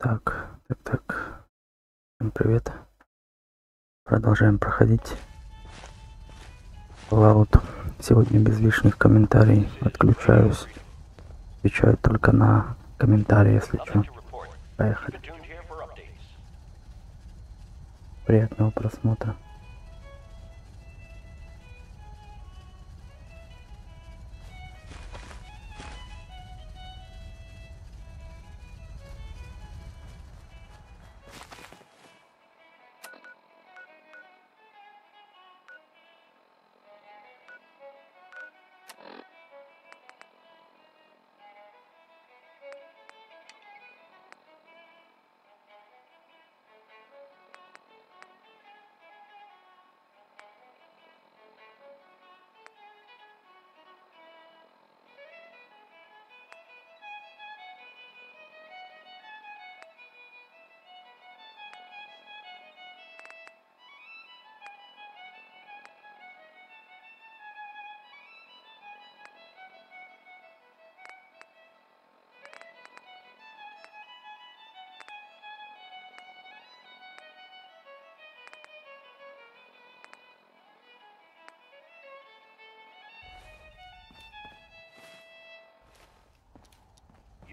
Так. Всем привет. Продолжаем проходить Fallout. Сегодня без лишних комментариев отключаюсь. Отвечаю только на комментарии, если что. Поехали. Приятного просмотра.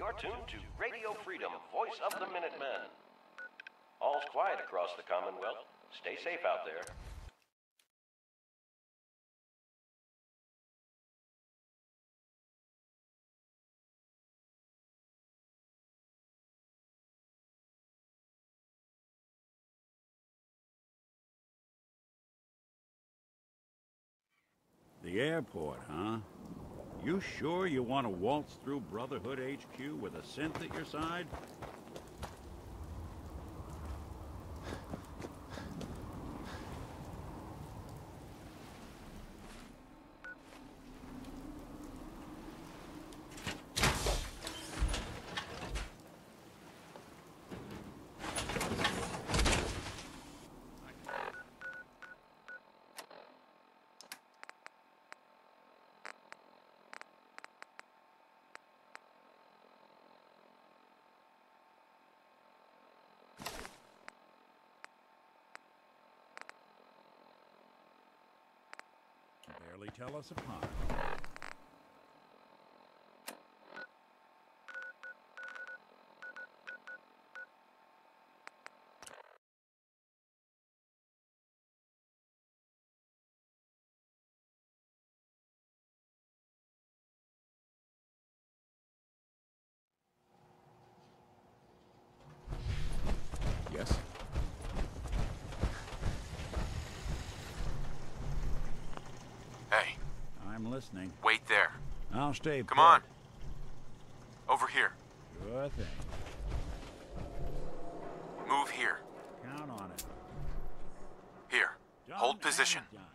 You're tuned to Radio Freedom, voice of the Minutemen. All's quiet across the Commonwealth. Stay safe out there. The airport, huh? You sure you want to waltz through Brotherhood HQ with a synth at your side? Barely tell us apart. Yes. Hey. I'm listening. Wait there. I'll stay. Come on. Over here. Sure thing. Move here. Count on it. Here. Done Hold position. and done.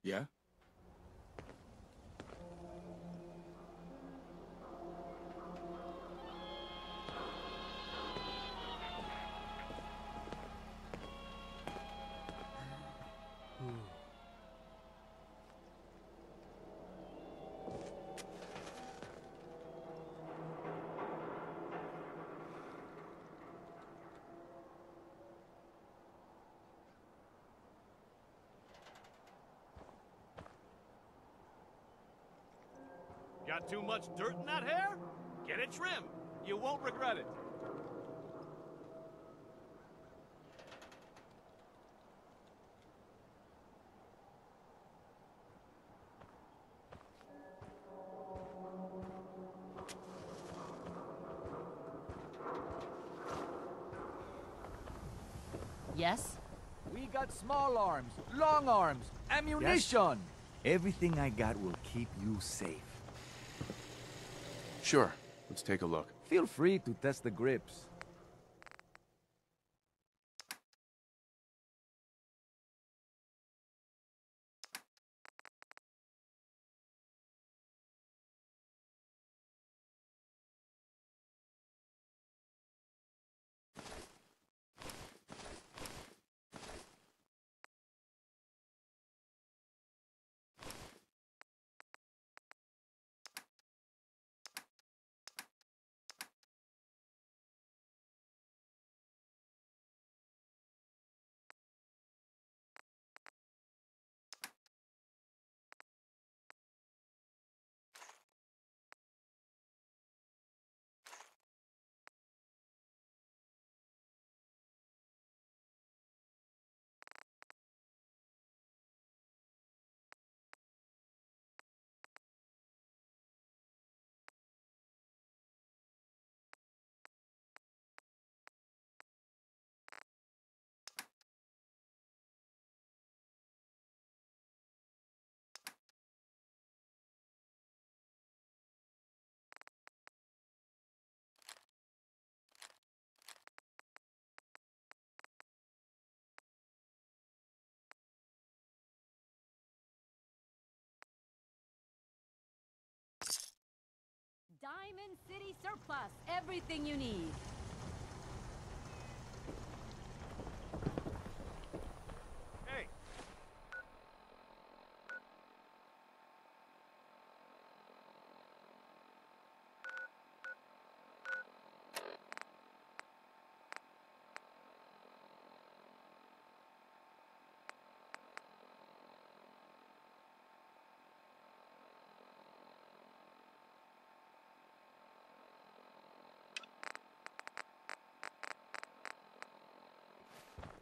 Yeah? Got too much dirt in that hair? Get it trimmed. You won't regret it. Yes? We got small arms, long arms, ammunition. Everything I got will keep you safe. Sure. Let's take a look. Feel free to test the grips. Diamond City Surplus, everything you need. Hey,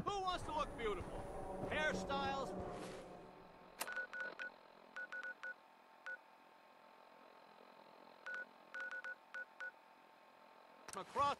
who wants to look beautiful? Hairstyles? Across.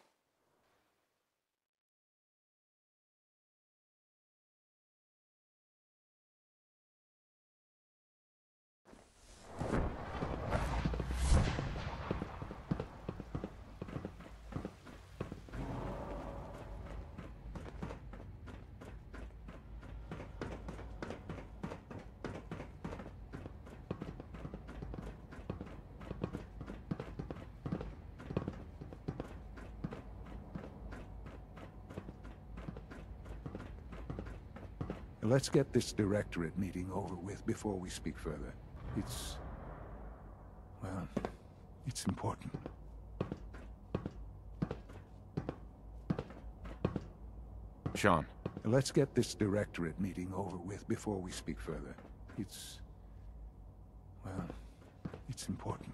Let's get this directorate meeting over with before we speak further. Well, it's important. Sean. Let's get this directorate meeting over with before we speak further. Well, it's important.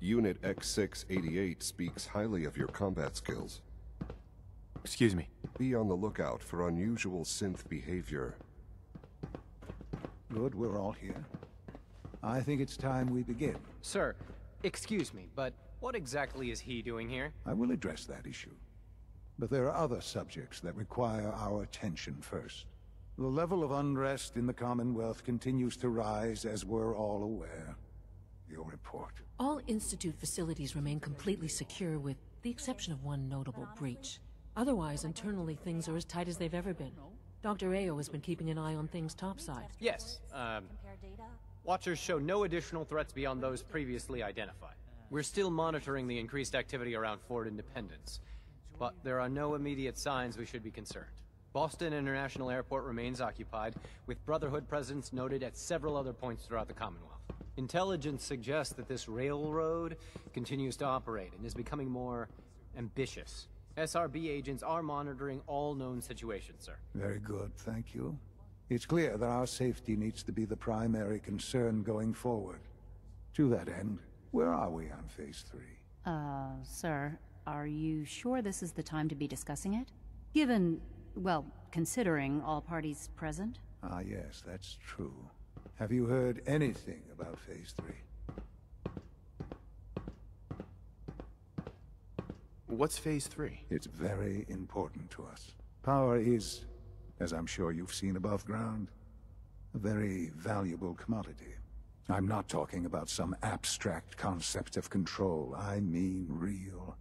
Unit X688 speaks highly of your combat skills. Excuse me. Be on the lookout for unusual synth behavior. Good, we're all here. I think it's time we begin. Sir, excuse me, but what exactly is he doing here? I will address that issue. But there are other subjects that require our attention first. The level of unrest in the Commonwealth continues to rise, as we're all aware. Your report. All Institute facilities remain completely secure with the exception of one notable breach. Otherwise, internally, things are as tight as they've ever been. Dr. Ao has been keeping an eye on things topside. Yes, Watchers show no additional threats beyond those previously identified. We're still monitoring the increased activity around Fort Independence, but there are no immediate signs we should be concerned. Boston International Airport remains occupied, with Brotherhood presence noted at several other points throughout the Commonwealth. Intelligence suggests that this railroad continues to operate and is becoming more ambitious. SRB agents are monitoring all known situations, sir. Very good, thank you. It's clear that our safety needs to be the primary concern going forward. To that end, where are we on Phase 3? Sir, are you sure this is the time to be discussing it? Given, well, considering all parties present? Ah, yes, that's true. Have you heard anything about Phase 3? What's Phase 3? It's very important to us. Power is, as I'm sure you've seen above ground, a very valuable commodity. I'm not talking about some abstract concept of control. I mean real,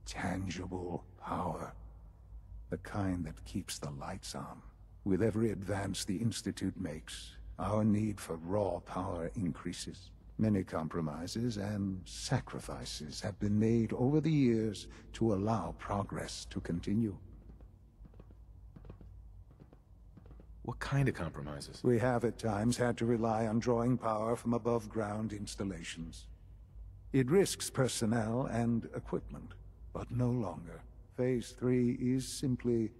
tangible power. The kind that keeps the lights on. With every advance the Institute makes, our need for raw power increases. Many compromises and sacrifices have been made over the years to allow progress to continue. What kind of compromises? We have at times had to rely on drawing power from above-ground installations. It risks personnel and equipment, but no longer. Phase 3 is simply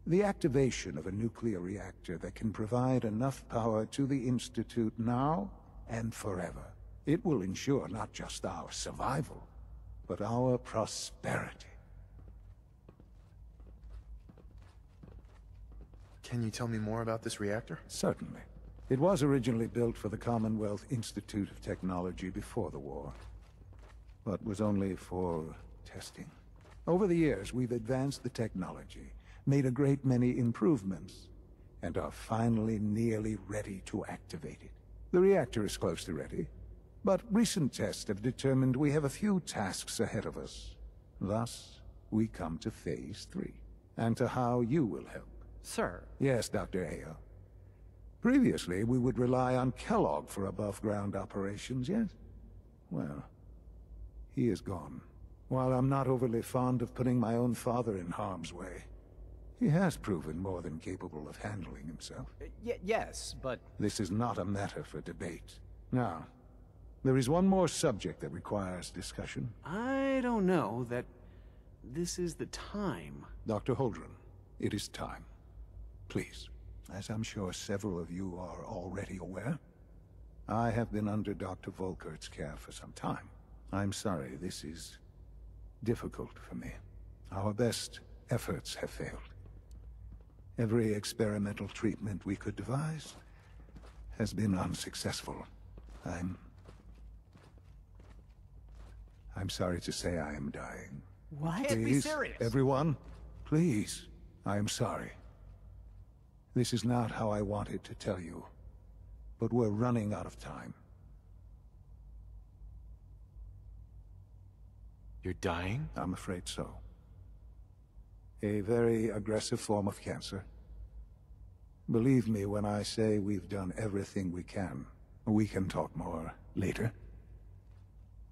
the activation of a nuclear reactor that can provide enough power to the Institute now and forever. It will ensure not just our survival, but our prosperity. Can you tell me more about this reactor? Certainly. It was originally built for the Commonwealth Institute of Technology before the war, but was only for testing. Over the years, we've advanced the technology, made a great many improvements, and are finally nearly ready to activate it. The reactor is close to ready, but recent tests have determined we have a few tasks ahead of us. Thus, we come to Phase 3, and to how you will help. Sir. Yes, Dr. Ayo. Previously, we would rely on Kellogg for above-ground operations, yes? Well, he is gone. While I'm not overly fond of putting my own father in harm's way, he has proven more than capable of handling himself. Yes, but... This is not a matter for debate. Now, there is one more subject that requires discussion. I don't know that this is the time. Dr. Holdren, it is time. Please, as I'm sure several of you are already aware, I have been under Dr. Volkert's care for some time. I'm sorry, this is difficult for me. Our best efforts have failed. Every experimental treatment we could devise has been unsuccessful. I'm sorry to say I am dying. What? Can't be serious. Everyone, please, I am sorry. This is not how I wanted to tell you, but we're running out of time. You're dying? I'm afraid so. A very aggressive form of cancer. Believe me when I say we've done everything we can. We can talk more later.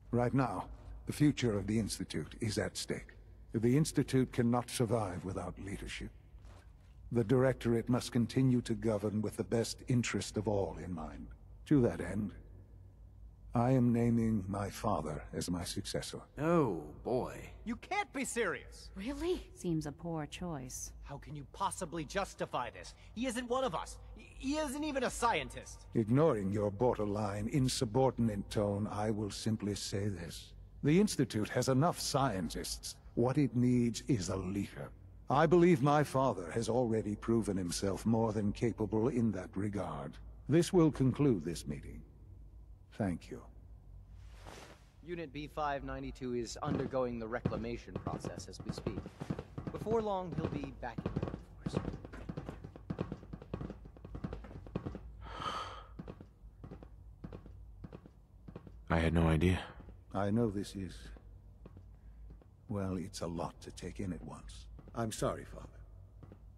Right now, the future of the Institute is at stake. The Institute cannot survive without leadership. The Directorate must continue to govern with the best interest of all in mind. To that end, I am naming my father as my successor. Oh, boy. You can't be serious! Really? Seems a poor choice. How can you possibly justify this? He isn't one of us. He isn't even a scientist. Ignoring your borderline, insubordinate tone, I will simply say this. The Institute has enough scientists. What it needs is a leader. I believe my father has already proven himself more than capable in that regard. This will conclude this meeting. Thank you. Unit B592 is undergoing the reclamation process as we speak. Before long, he'll be back in the workforce. I had no idea. I know this is... well, it's a lot to take in at once. I'm sorry, Father.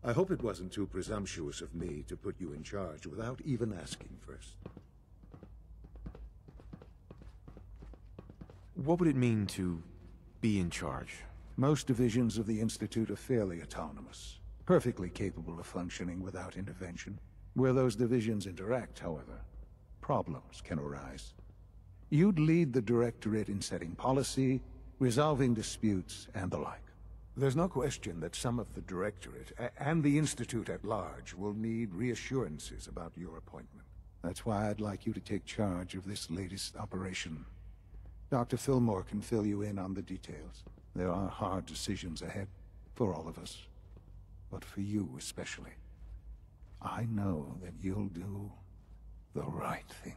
I hope it wasn't too presumptuous of me to put you in charge without even asking first. What would it mean to be in charge? Most divisions of the Institute are fairly autonomous, perfectly capable of functioning without intervention. Where those divisions interact, however, problems can arise. You'd lead the Directorate in setting policy, resolving disputes, and the like. There's no question that some of the Directorate, and the Institute at large, will need reassurances about your appointment. That's why I'd like you to take charge of this latest operation. Dr. Fillmore can fill you in on the details. There are hard decisions ahead for all of us, but for you especially. I know that you'll do the right thing.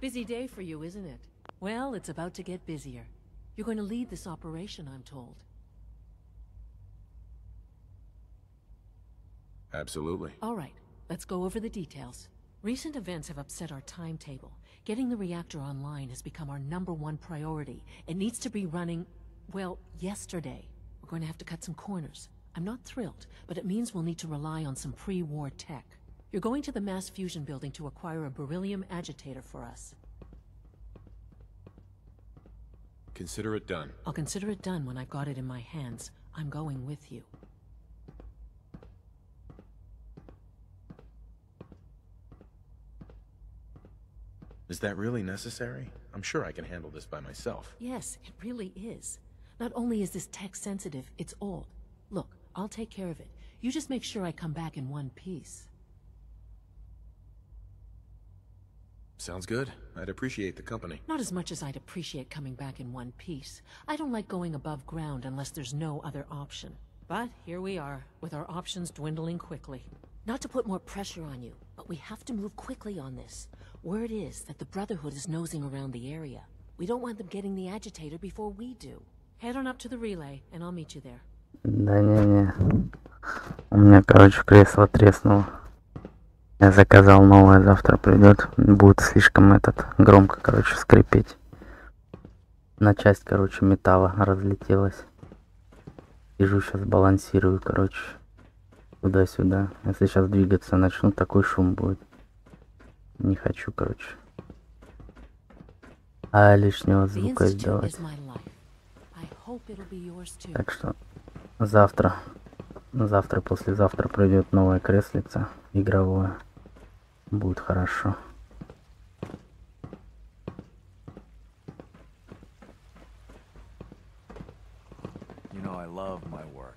Busy day for you, isn't it? Well, it's about to get busier. You're going to lead this operation, I'm told. Absolutely. All right, let's go over the details. Recent events have upset our timetable. Getting the reactor online has become our #1 priority. It needs to be running, well, yesterday. We're going to have to cut some corners. I'm not thrilled, but it means we'll need to rely on some pre-war tech. You're going to the mass fusion building to acquire a beryllium agitator for us. Consider it done. I'll consider it done when I've got it in my hands. I'm going with you. Is that really necessary? I'm sure I can handle this by myself. Yes, it really is. Not only is this tech sensitive, it's old. Look, I'll take care of it. You just make sure I come back in one piece. Sounds good. I'd appreciate the company. Not as much as I'd appreciate coming back in one piece. I don't like going above ground unless there's no other option. But here we are, with our options dwindling quickly. Not to put more pressure on you, but we have to move quickly on this. Word is that the Brotherhood is nosing around the area. We don't want them getting the agitator before we do. Head on up to the relay, and I'll meet you there. Да не-не. У меня, короче, кресло треснуло. Я заказал новое, завтра придет. Будет слишком громко, короче, скрипеть. На часть, короче, металла разлетелась. Сижу сейчас, балансирую, короче, туда-сюда. Если сейчас двигаться начну, такой шум будет. Не хочу, короче. А лишнего звука сделать. Так что завтра, послезавтра придет новое креслице игровое. Будет хорошо. You know, I love my work,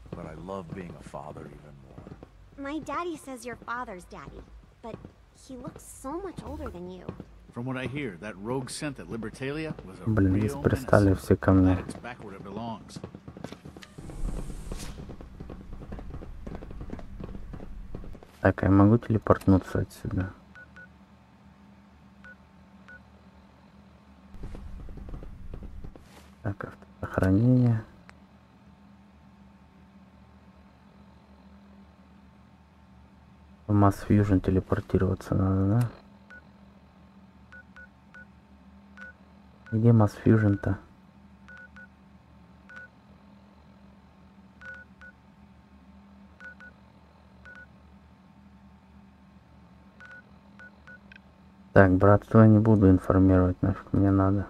but I love being a father even more. My daddy says your father's daddy, but he looks so much older than you. From what I hear, that rogue scent at Libertalia was a Блин, здесь пристали все ко мне. It's back where it belongs. Так, я могу телепортнуться отсюда? Так, автосохранение. В Mass Fusion телепортироваться надо, да? Где Mass Fusion-то? Так, братство я не буду информировать, нафиг мне надо.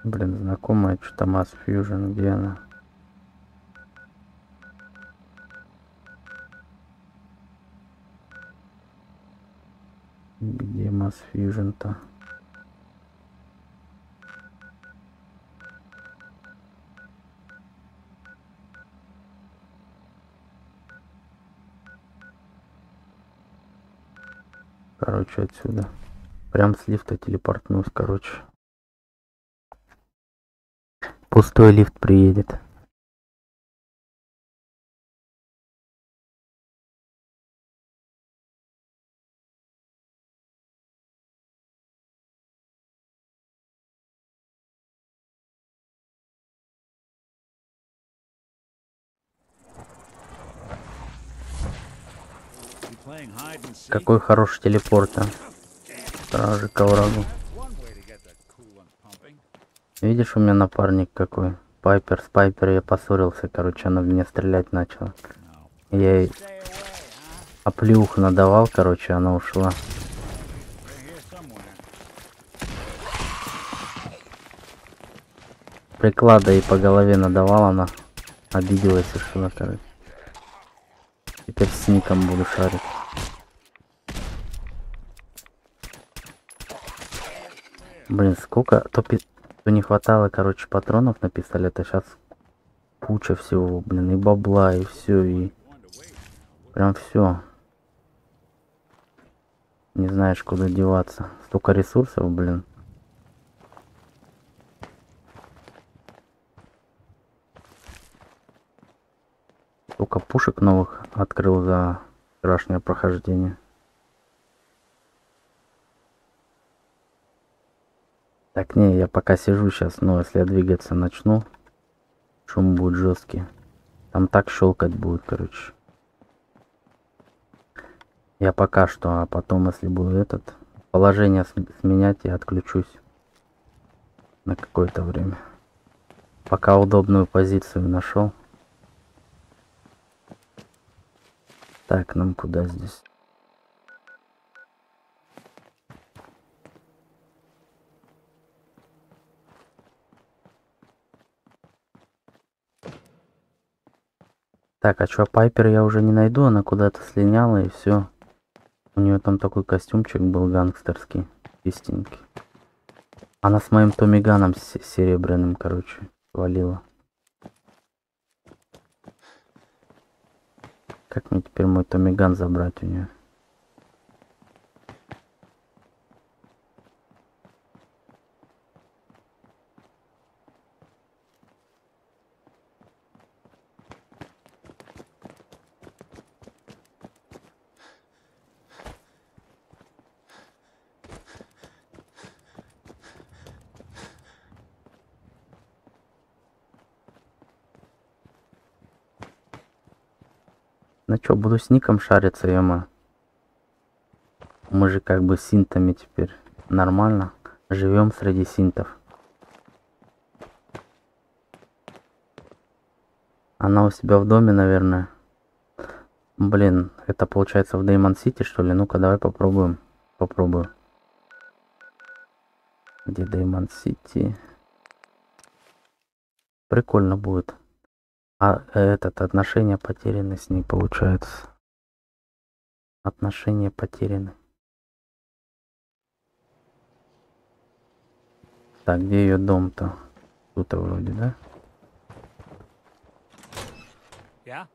Блин, знакомая что-то Mass Fusion, где она? Где Mass Fusion-то? Короче, отсюда. Прям с лифта телепортнусь, короче. Пустой лифт приедет. Какой хороший телепорт, а. Сразу к врагу. Видишь, у меня напарник какой. Пайпер, с Пайпер я поссорился, короче, она в меня стрелять начала. Я ей Оплеух надавал, короче, она ушла. Приклада ей по голове надавал, она обиделась и ушла, короче. Теперь с ником буду шарить. Блин, сколько... То не хватало, короче, патронов на пистолет, а сейчас куча всего, блин, и бабла, и все, и... Прям все. Не знаешь, куда деваться. Столько ресурсов, блин. Столько пушек новых открыл за вчерашнее прохождение. Так, не, я пока сижу сейчас, но если я двигаться начну, шум будет жесткий. Там так щелкать будет, короче. Я пока что, а потом, если буду положение сменять, я отключусь на какое-то время. Пока удобную позицию нашел. Так, нам куда здесь? Так, а чё, Пайпер я уже не найду, она куда-то слиняла и все. У нее там такой костюмчик был гангстерский, чистенький. Она с моим томиганом серебряным, короче, валила. Как мне теперь мой томиган забрать у нее? Ну чё, буду с ником шариться, ема. Мы же как бы синтами теперь нормально. Живем среди синтов. Она у себя в доме, наверное. Блин, это получается в Деймон Сити, что ли? Ну-ка, давай попробуем. Попробую. Где Деймон Сити? Прикольно будет. А отношения потеряны с ней, получается. Отношения потеряны. Так, где ее дом-то? Тут-то вроде, да? Yeah?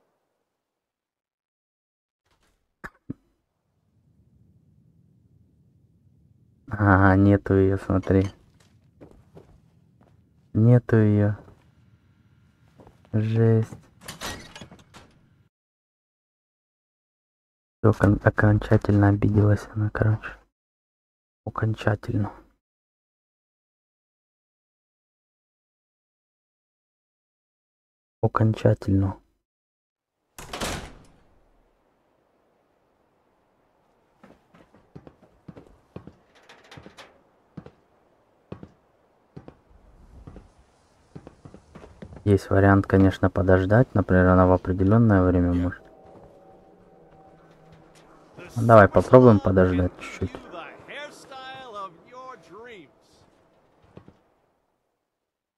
А, нету ее, смотри. Нету ее. Жесть. Всё, окончательно обиделась она, короче. Окончательно. Окончательно. Есть вариант, конечно, подождать. Например, она в определенное время может. Давай попробуем подождать чуть-чуть.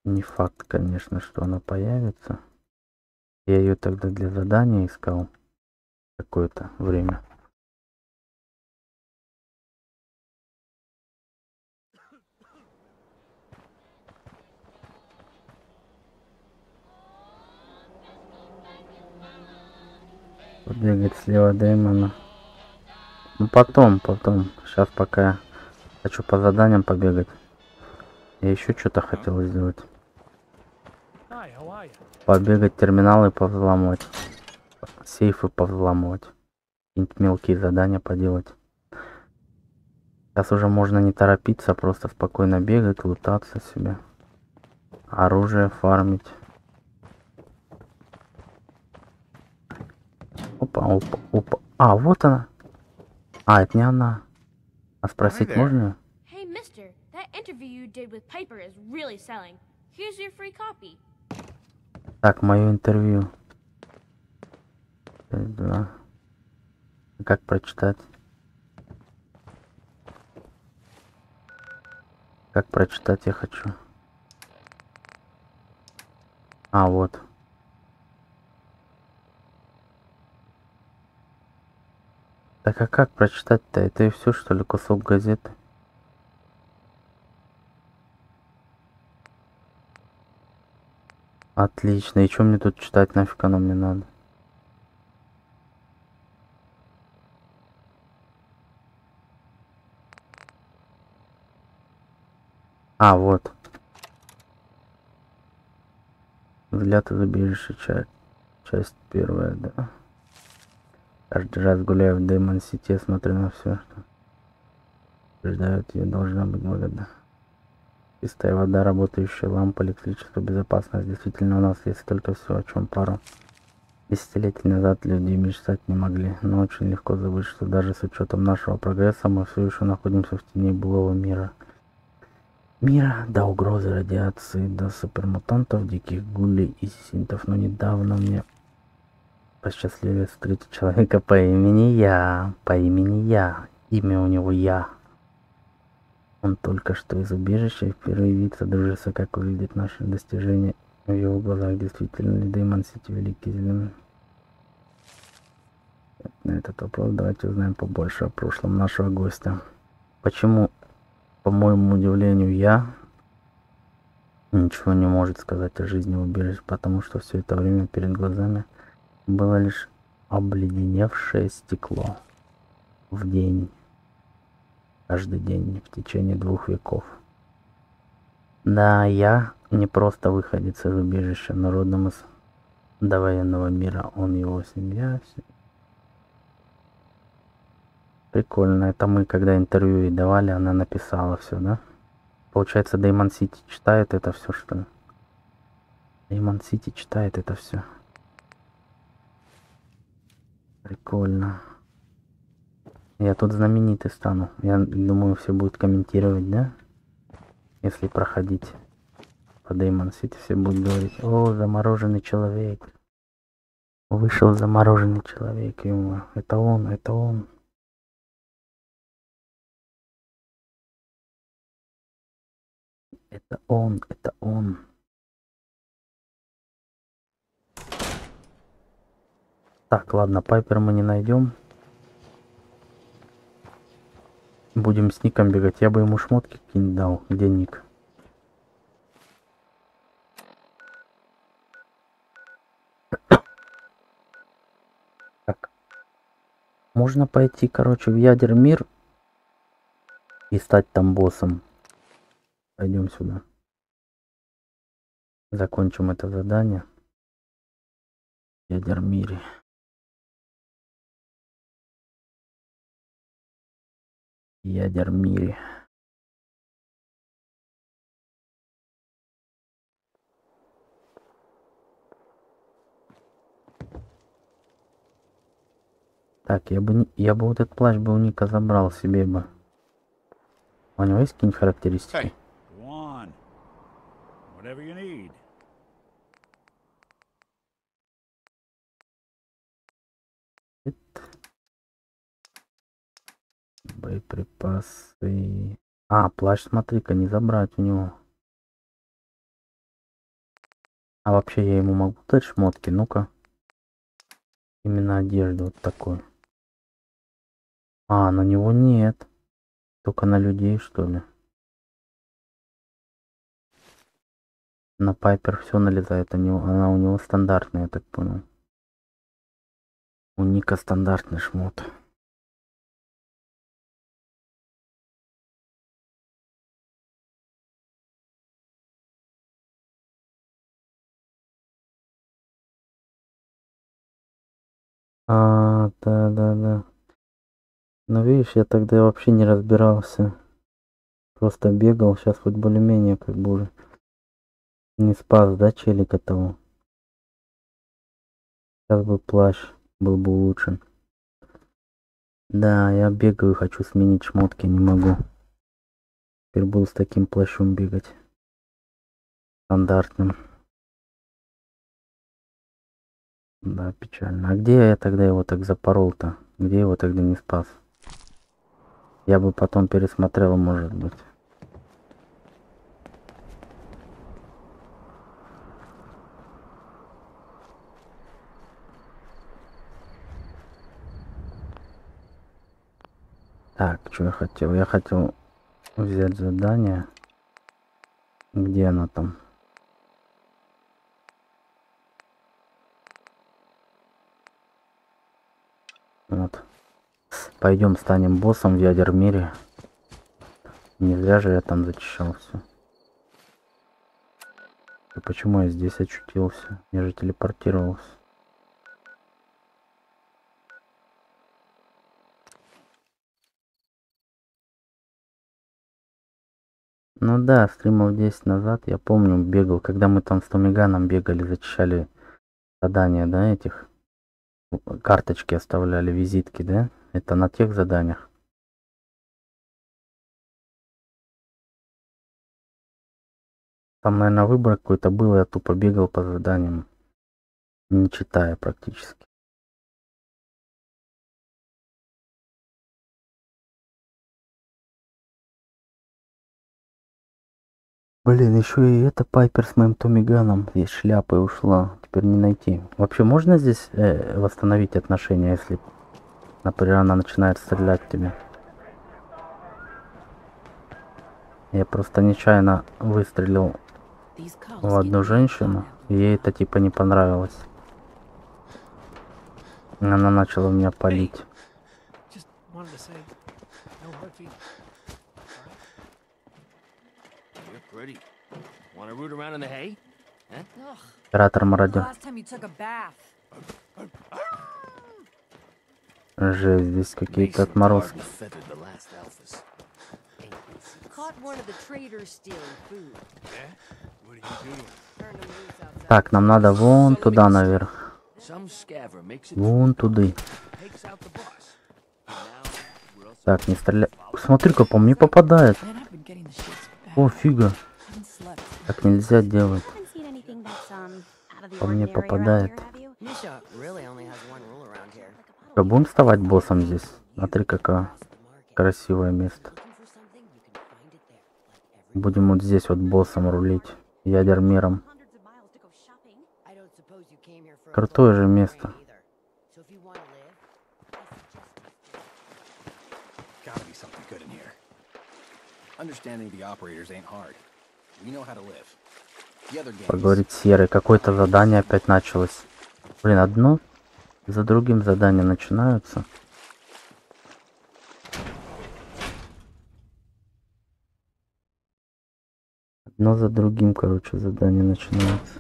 Не факт, конечно, что она появится. Я ее тогда для задания искал какое-то время. Побегать слева Дэймона. Ну потом. Сейчас пока хочу по заданиям побегать. Я еще что-то хотел сделать. Побегать, терминалы повзламывать. Сейфы повзламывать. Какие-нибудь мелкие задания поделать. Сейчас уже можно не торопиться, просто спокойно бегать, лутаться себе. Оружие фармить. Опа. А, вот она. А, это не она. А спросить можно? Hey, mister, that interview you did with Piper is really selling. Here's your free copy. Так, мое интервью. 2. Как прочитать? Как прочитать я хочу. А, вот. Так а как прочитать-то? Это и все, что ли, кусок газеты? Отлично. И что мне тут читать? Нафиг оно мне надо? А, вот. Взгляд из убежища, часть первая, да. Каждый раз гуляю в Демон Сити, смотрю на все, что ждают ее, должна быть выгодна. Чистая вода, работающая лампа, электричество, безопасность. Действительно, у нас есть столько всего, о чем пару десятилетий назад люди мечтать не могли. Но очень легко забыть, что даже с учетом нашего прогресса мы все еще находимся в тени былого мира. До угрозы радиации, до супермутантов, диких гулей и синтов. Но недавно мне посчастливилось встретить человека по имени Я. Имя у него Я. Он только что из убежища и впервые вид содружился, как выглядит наше достижение в его глазах. Действительно ли Демон Сити великий зеленый? На этот вопрос давайте узнаем побольше о прошлом нашего гостя. Почему, по моему удивлению, Я ничего не может сказать о жизни в убежище, потому что все это время перед глазами было лишь обледеневшее стекло. В день. Каждый день в течение 2 веков. Да, Я не просто выходец из убежища, но родом из довоенного мира. Он его семья. Прикольно. Это мы, когда интервью ей давали, она написала все, да? Получается, Демон Сити читает это все, что ли? Демон Сити читает это все. Прикольно. Я тут знаменитый стану. Я думаю, все будут комментировать, да? Если проходить по Демон Сити, все будут говорить: о, замороженный человек. Вышел замороженный человек. Ему. Это он, это он. Это он, это он. Так, ладно, Пайпер мы не найдем. Будем с Ником бегать. Я бы ему шмотки какие-нибудь дал. Где Ник? Так. Можно пойти, короче, в ядер мир и стать там боссом. Пойдем сюда. Закончим это задание. Ядер мире. Ядер мире. Так, я бы вот этот плащ бы у Ника забрал себе бы. У него есть какие-нибудь характеристики? Go on. Whatever you need. Боеприпасы. А, плащ, смотри-ка, не забрать у него. А вообще я ему могу дать шмотки? Ну-ка. Именно одежду вот такой. А, на него нет. Только на людей, что ли? На Пайпер все налезает. Она у него стандартная, я так понял. У Ника стандартный шмот. А, да. Ну видишь, я тогда вообще не разбирался. Просто бегал, сейчас хоть более-менее как бы уже не спас, да, челика того. Сейчас бы плащ был бы улучшен. Да, я бегаю, хочу сменить шмотки, не могу. Теперь буду с таким плащом бегать. Стандартным. Да, печально. А где я тогда его так запорол-то? Где его тогда не спас? Я бы потом пересмотрел, может быть. Так, что я хотел? Я хотел взять задание. Где оно там? Вот. Пойдем станем боссом в ядер мире. Не зря же я там зачищал все. И почему я здесь очутился? Я же телепортировался. Ну да, стримов 10 назад, я помню, бегал, когда мы там с Томиганом бегали, зачищали задания, да, этих. Карточки оставляли, визитки, да? Это на тех заданиях. Там, наверное, выбор какой-то был, я тупо бегал по заданиям, не читая практически. Блин, еще и эта Пайпер с моим Томиганом здесь шляпой ушла. Теперь не найти. Вообще можно здесь восстановить отношения, если, например, она начинает стрелять в тебя? Я просто нечаянно выстрелил в одну женщину, и ей это типа не понравилось. Она начала меня палить. Оператор мародер. Жесть, здесь какие-то отморозки. Так, нам надо вон туда наверх. Вон туда. Так, не стреляй. Смотри-ка, по мне попадает. О, фига. Так нельзя делать. По мне попадает. Что, будем вставать боссом здесь? Смотри, какое красивое место. Будем вот здесь вот боссом рулить. Ядер миром. Крутое же место. Поговорить с Серой. Какое-то задание опять началось. Блин, одно за другим задания начинаются. Одно за другим, короче, задание начинается.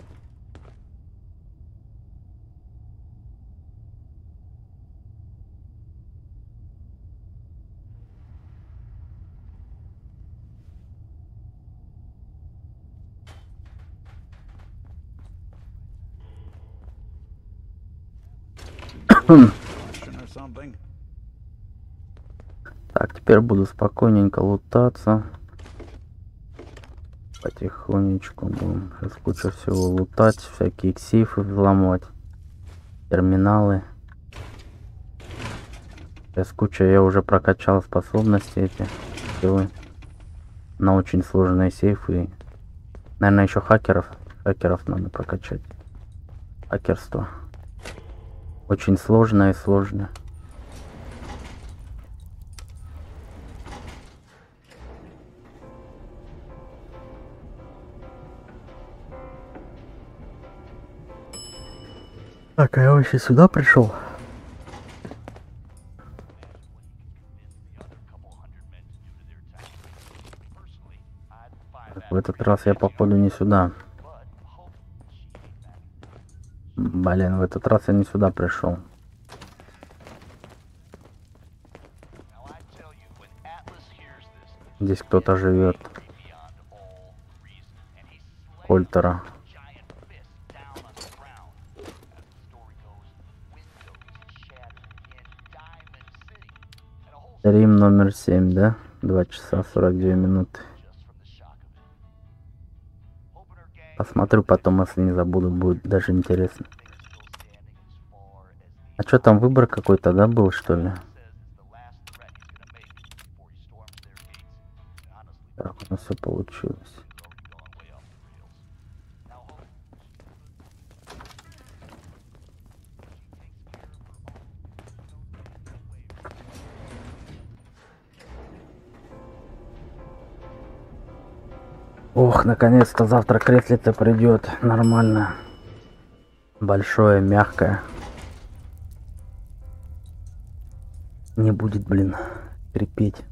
Так, теперь буду спокойненько лутаться. Потихонечку будем сейчас кучу всего лутать, всякие сейфы взламывать, терминалы. Сейчас куча, я уже прокачал способности эти силы на очень сложные сейфы. Наверное, еще хакеров надо прокачать. Хакерство. Очень сложное и сложное. Так, а я вообще сюда пришел? В этот раз я походу не сюда. Блин, в этот раз я не сюда пришел. Здесь кто-то живет. Кольтера. Стрим номер 7, да? 2 часа 42 минуты. Посмотрю потом, если не забуду, будет даже интересно. А что там, выбор какой-то, да, был, что ли? Так, у нас все получилось. Ох, наконец-то завтра кресло-то придет нормально. Большое, мягкое. Не будет, блин, крепеть.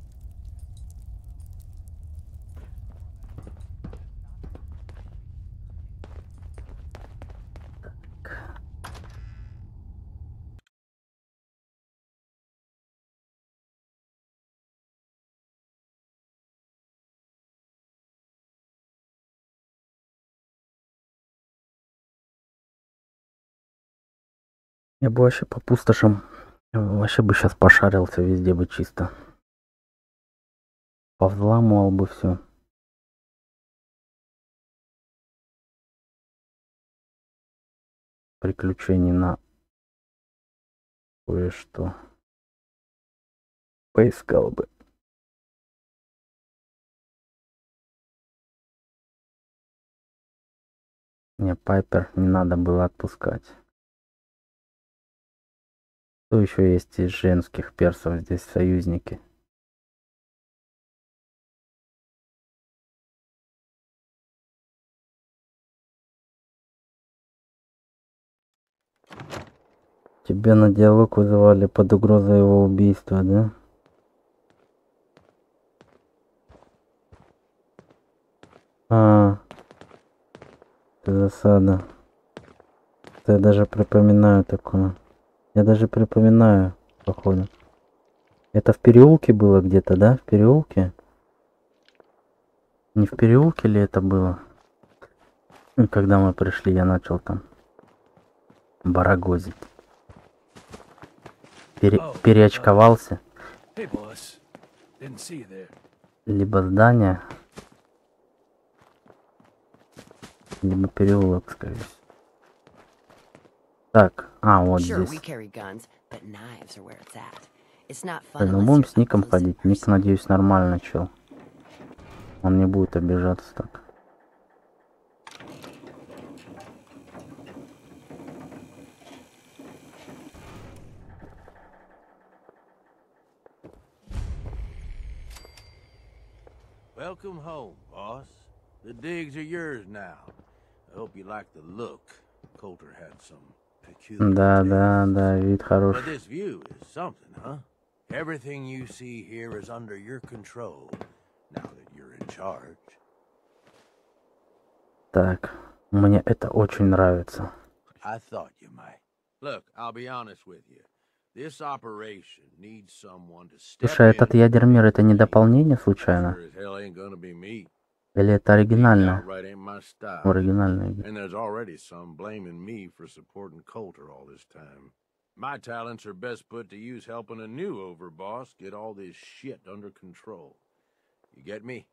Я бы вообще по пустошам, вообще бы сейчас пошарился везде бы чисто. Повзламывал бы все. Приключений на кое-что. Поискал бы. Мне Пайпер не надо было отпускать. Что еще есть из женских персов здесь, союзники? Тебя на диалог вызывали под угрозой его убийства, да? Это засада. Я даже припоминаю такое. Я даже припоминаю, походу. Это в переулке было где-то, да? В переулке? Не в переулке ли это было? Когда мы пришли, я начал там барагозить. Переочковался. Либо здание, либо переулок, скорее всего. Так, вот здесь. Ну будем с ником ходить. Ник, надеюсь, нормально, чел. Он не будет обижаться так. Welcome home, boss. The digs are yours now. I hope you like the look. Coulter had some peculiar. Да, вид But хороший. this view is something, huh? Everything you see here is under your control, now that you're in charge. Так, мне это очень нравится. I thought you might. Look, I'll be honest with you. This operation needs someone to step Слушай, in. этот ядер мир это не дополнение случайно? Sure as hell ain't gonna be me. Или это оригинально? Outright ain't my style. Оригинальный. And there's already some blaming me for supporting Coulter all this time. My talents are best put to use helping a new overboss get all this shit under control. You get me?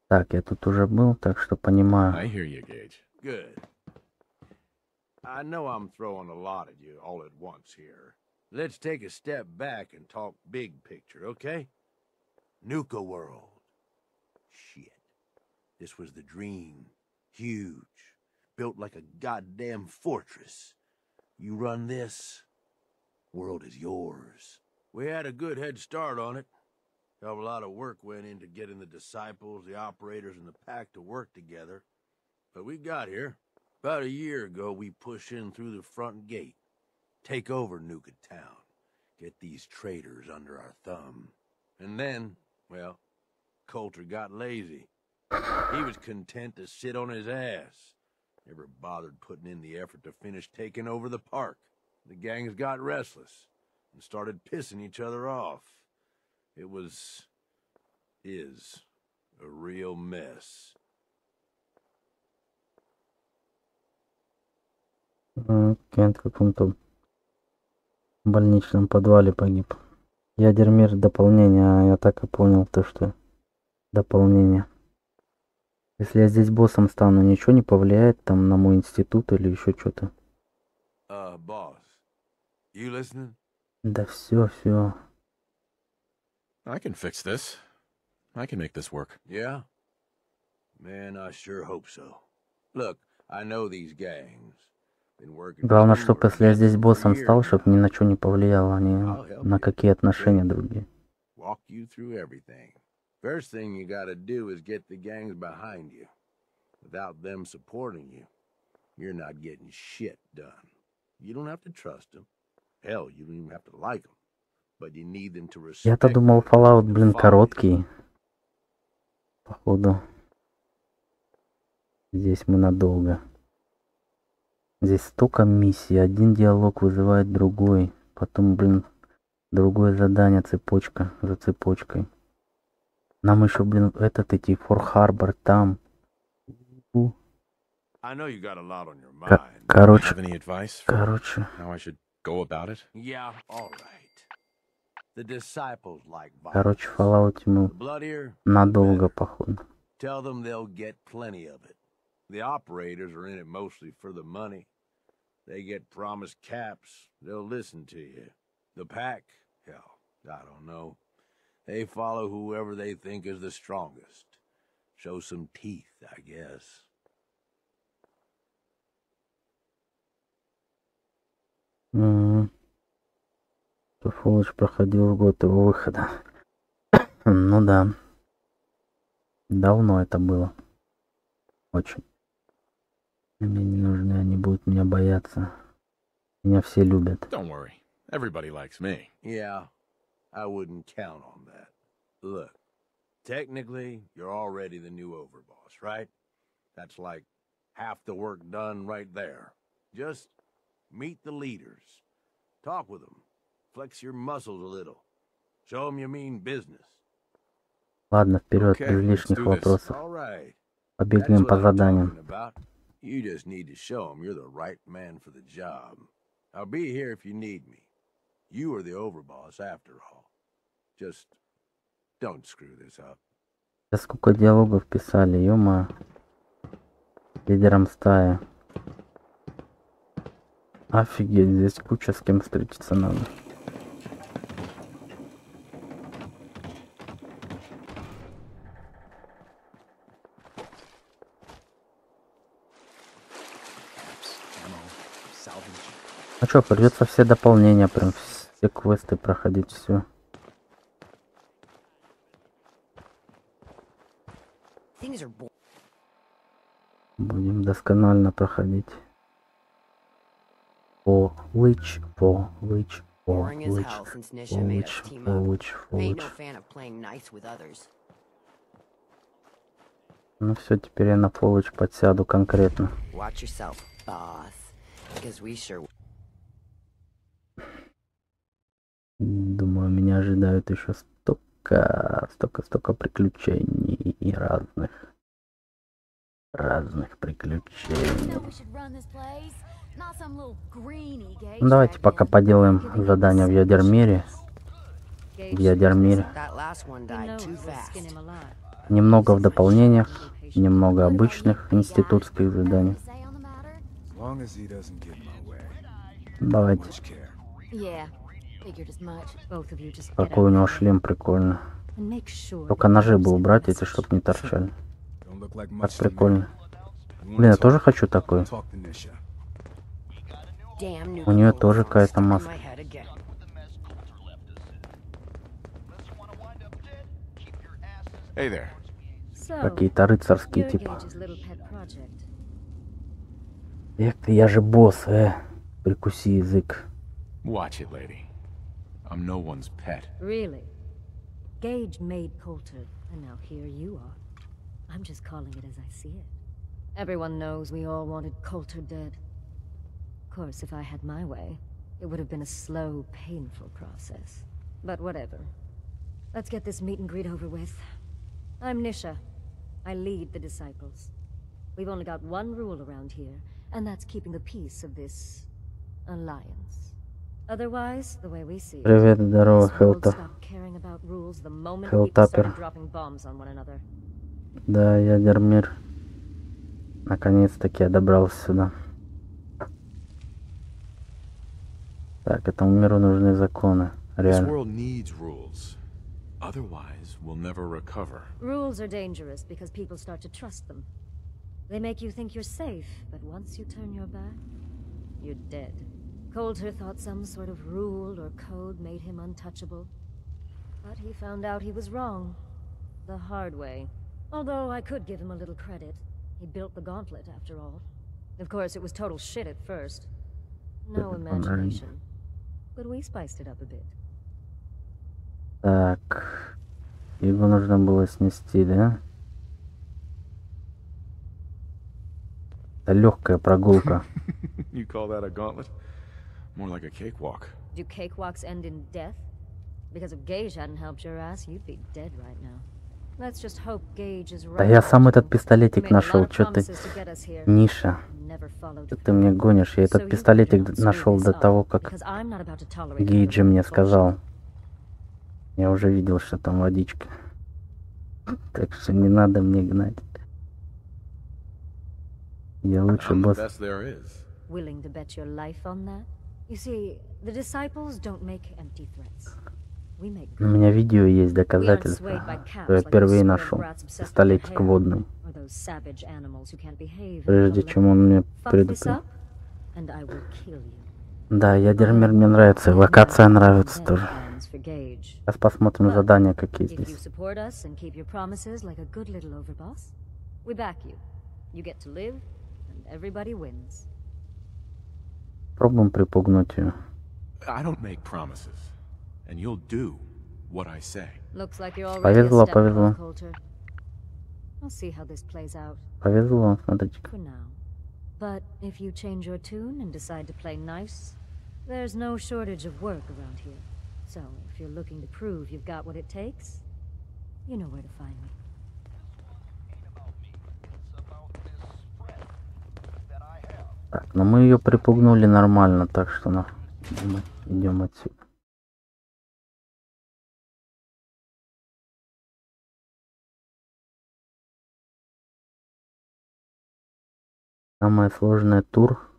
Так, я тут уже был, так что понимаю. I hear you, Gage. Good. I know I'm throwing a lot at you all at once here. Let's take a step back and talk big picture, okay? Nuka world. Shit. This was the dream. Huge. Built like a goddamn fortress. You run this, world is yours. We had a good head start on it. Hell of a lot of work went into getting the disciples, the operators, and the pack to work together. But we got here. About a year ago, we pushed in through the front gate. Take over Nuka Town. Get these traitors under our thumb. And then, well, Coulter got lazy. He was content to sit on his ass. Never bothered putting in the effort to finish taking over the park. The gangs got restless and started pissing each other off. It is a real mess. Кент в каком-то больничном подвале погиб. Ядер мир дополнение, я так и понял, то что дополнение. Если я здесь боссом стану, ничего не повлияет там на мой институт или еще что-то? Boss, you listening? Да все. I can fix this. I can make this work. Yeah? Man, I sure hope so. Look, I know these gangs. Been working. Главное, чтобы если я здесь боссом стал, чтобы ни на что не повлияло, ни на какие отношения другие. Walk you through everything. First thing you gotta do is get the gangs behind you. Without them supporting you, you're not getting shit done. You don't have to trust them. Hell, you don't even have to like them. But you need them to respect. Я-то думал, Fallout, блин, короткий. Походу. Здесь мы надолго. Здесь столько миссий. Один диалог вызывает другой. Потом, блин, другое задание, цепочка за цепочкой. Нам еще, блин, этот идти, Фор Харбор там. Короче. Короче, в Fallout мы надолго, походу. Tell them they'll get plenty of it. The operators are in it mostly for the money. They get promised caps. They'll listen to you. The pack, hell, I don't know. They follow whoever they think is the strongest. Show some teeth, I guess. Фоллэдж проходил в год его выхода. Ну да. Давно это было. Очень. Мне не нужны, они будут меня бояться. Меня все любят. Don't worry. Everybody likes me. Yeah, I wouldn't count on that. Look, technically, you're already the new overboss, right? That's like half the work done right there. Just meet the leaders. Talk with them. Flex your muscles a little. Show them you mean business. Ладно, вперед, без лишних вопросов. Побегаем по заданиям. You just need to show them you're the right man for the job. I'll be here if you need me. You are the overboss after all. Just don't screw this up. Да сколько диалогов писали, ё-моё. Лидером стаи. Офигеть, здесь куча с кем встретиться надо. Ну что, придется все дополнения, прям все квесты проходить, все. Будем досконально проходить. Фоллэдж. Ну все, теперь я на Фоллэдж подсяду конкретно. Думаю, меня ожидают еще столько приключений и разных приключений. Ну, давайте пока поделаем задание в ядермире. Немного в дополнениях, немного обычных институтских заданий. Давайте. Какой у него шлем прикольный. Только ножи бы убрать эти, чтоб не торчали. Так прикольно. Блин, я тоже хочу такой. У нее тоже какая-то маска. Какие-то рыцарские типа. Эх ты, я же босс, прикуси язык. Watch it, lady. I'm no one's pet. Really? Gage made Coulter, and now here you are. I'm just calling it as I see it. Everyone knows we all wanted Coulter dead. Of course, if I had my way, it would have been a slow, painful process. But whatever. Let's get this meet and greet over with. I'm Nisha. I lead the Disciples. We've only got one rule around here, and that's keeping the peace of this alliance. Otherwise, the way we see it, Привет, здорово, Хелтапер. Да, ядермир. Наконец-таки я добрался сюда. Так, этому миру нужны законы. This Реально. world needs rules. Otherwise, we'll never recover. Rules are dangerous because people start to trust them. They make you think you're safe, but once you turn your back, you're dead. Coulter thought some sort of rule or code made him untouchable. But he found out he was wrong. The hard way. Although I could give him a little credit. He built the gauntlet, after all. Of course, it was total shit at first. No imagination. But we spiced it up a bit. Так. Его нужно было снести, да? Это легкая прогулка. You call that a gauntlet? More like a cakewalk. Do cakewalks end in death? Because if Gage hadn't helped your ass, you'd be dead right now. Let's just hope Gage is right. Да я сам этот пистолетик нашел. Чё ты, Ниша? Что ты мне гонишь? Я этот пистолетик нашел до того, как Гейджи мне сказал. Я уже видел, что там водичка. Так что не надо мне гнать. Я лучше босс. Willing to bet your life on that? You see, the disciples don't make empty threats. We make У меня видео есть доказательства, что я впервые нашел пистолетик водный. Прежде чем он мне предупредил. Да, ядерный мир мне нравится, и локация нравится тоже. Сейчас посмотрим задания, какие здесь. Пробуем припугнуть ее. Повезло, повезло. Повезло, смотрите-ка. But if you change your tune and decide to play nice, there's no shortage of work around here. So, if you're looking to prove you've got what it takes, you know where to find me. Так, но мы ее припугнули нормально, так что идем отсюда. Самое сложное тур.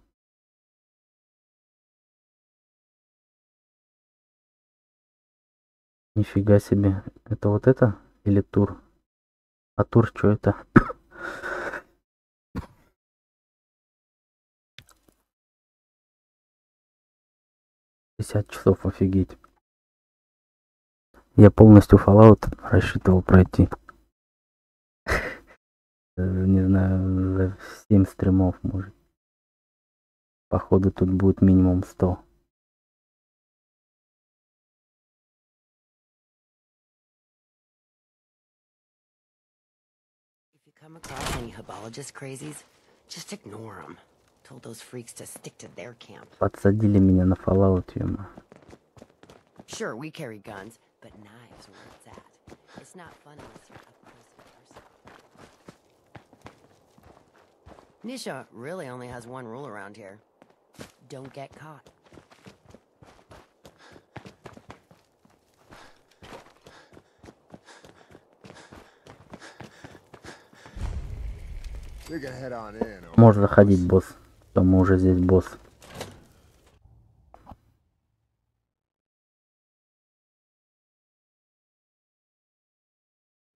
Нифига себе. Это вот это? Или тур? А тур что это? 50 часов, офигеть. Я полностью Fallout рассчитывал пройти. Не знаю, за 7 стримов, может. Походу тут будет минимум 100. Come across any Hibologist crazies, just ignore them. Told those freaks to stick to their camp. Подсадили меня на Fallout, ёма. Sure, we carry guns, but knives are where it's at. It's not fun unless you're up close and personal. Nisha really only has one rule around here. Don't get caught. Можешь заходить, босс. Там мы уже здесь босс.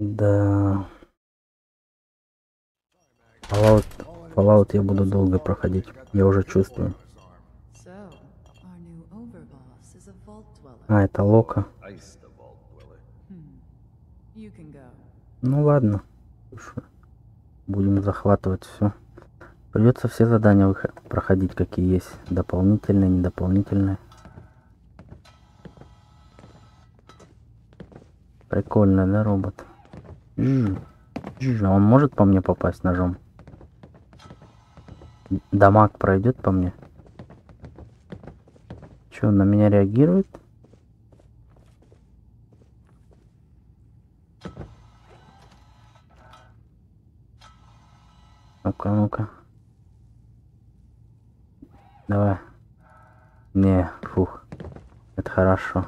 Да. Fallout я буду долго проходить. Я уже чувствую. А, это Лока. Ну ладно. Будем захватывать все. Придется все задания проходить, какие есть. Дополнительные, недополнительные. Прикольно, да, робот? А он может по мне попасть ножом? Дамаг пройдет по мне? Че, он на меня реагирует? Ну-ка, ну-ка. Давай. Не, фух. Это хорошо.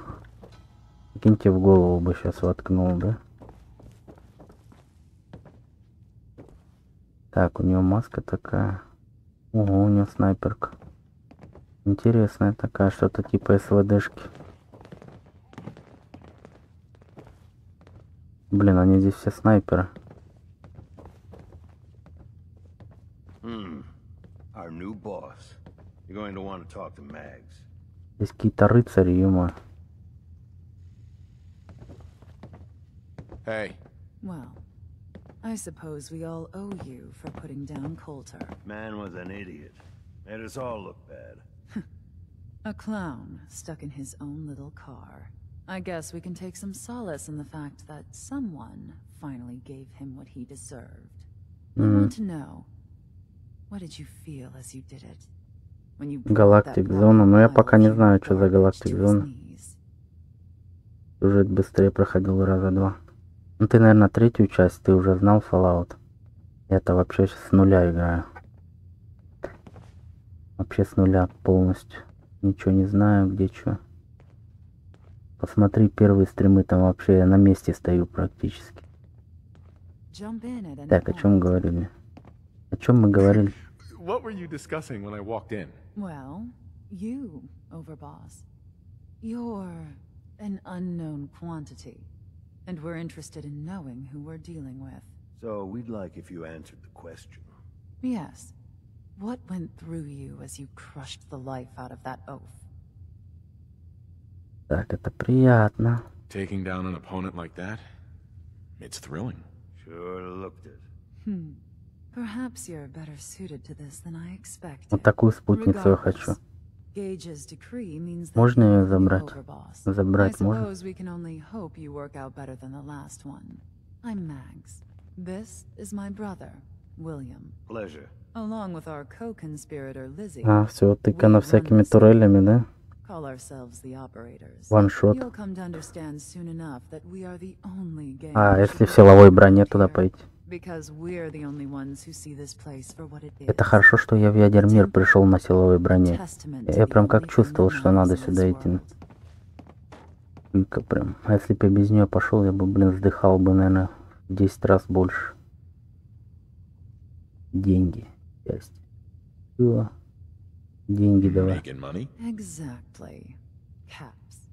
Киньте в голову бы сейчас воткнул, да? Так, у него маска такая. Ого, у него снайперка. Интересная такая, что-то типа СВДшки. Блин, они здесь все снайперы. Our new boss. You're going to want to talk to Mags. Здесь какие-то рыцари, ё-моё. Hey. Well, I suppose we all owe you for putting down Coulter. Man was an idiot. Made us all look bad. A clown stuck in his own little car. I guess we can take some solace in the fact that someone finally gave him what he deserved. I want to know, what did you feel as you did it? When you Галактик зона, но я пока не знаю, что за галактик зона. Сюжет быстрее проходил раза два. Ну ты, наверное, третью часть ты уже знал Fallout. Я-то вообще с нуля играю. Вообще с нуля полностью. Ничего не знаю, где что. Посмотри первые стримы, там вообще я на месте стою практически. Так, о чем говорили? О чем мы говорили? What were you discussing when I walked in? Well, you, Overboss. You're an unknown quantity, and we're interested in knowing who we're dealing with. So we'd like if you answered the question. Yes. What went through you as you crushed the life out of that oaf? Так, это приятно. Taking down an opponent like that? It's thrilling. Sure looked it. Perhaps you're better suited to this than I expected. Вот такую спутницу я хочу. Gage's decree means that Можно ее забрать? Забрать I можно? suppose we can only hope you work out better than the last one. I'm Mags. This is my brother, William. Pleasure. Along with our co-conspirator Lizzie. А, все, тыкано всякими турелями, да? Call ourselves the operators. One shot. You'll come to understand soon enough that we are the only game. А, если в силовой броне туда пойти? Because we're the only ones who see this place for what it is. Это хорошо, что я в ядер мир пришел на силовой броне. Я прям как чувствовал, что надо сюда идти. Только прям. А если бы я без нее пошел, я бы, блин, вздыхал бы, наверное, в 10 раз больше. Деньги. Счастье. Все. Деньги давай. Exactly. Caps.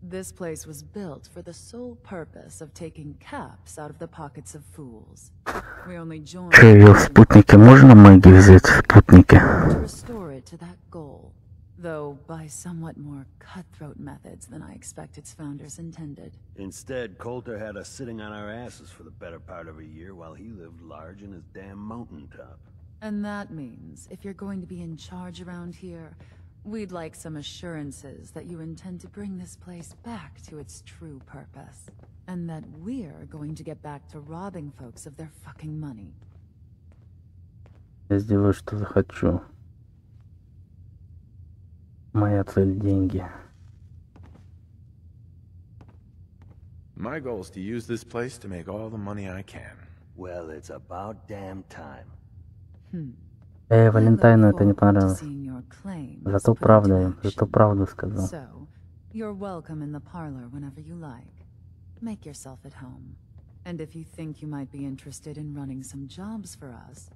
This place was built for the sole purpose of taking caps out of the pockets of fools. We only joined Че, ее в спутнике можно маги взять в спутнике? to restore it to that goal, though by somewhat more cutthroat methods than I expect its founders intended. Instead, Coulter had us sitting on our asses for the better part of a year while he lived large in his damn mountaintop. And that means if you're going to be in charge around here, we'd like some assurances that you intend to bring this place back to its true purpose. And that we're going to get back to robbing folks of their fucking money. Я сделаю, что захочу. Моя цель — деньги. My goal is to use this place to make all the money I can. Well, it's about damn time. Валентайну это не понравилось. Зато правду сказал. So, you're welcome in the parlor whenever you like. Make yourself at home. And if you think you might be interested in running some jobs for us,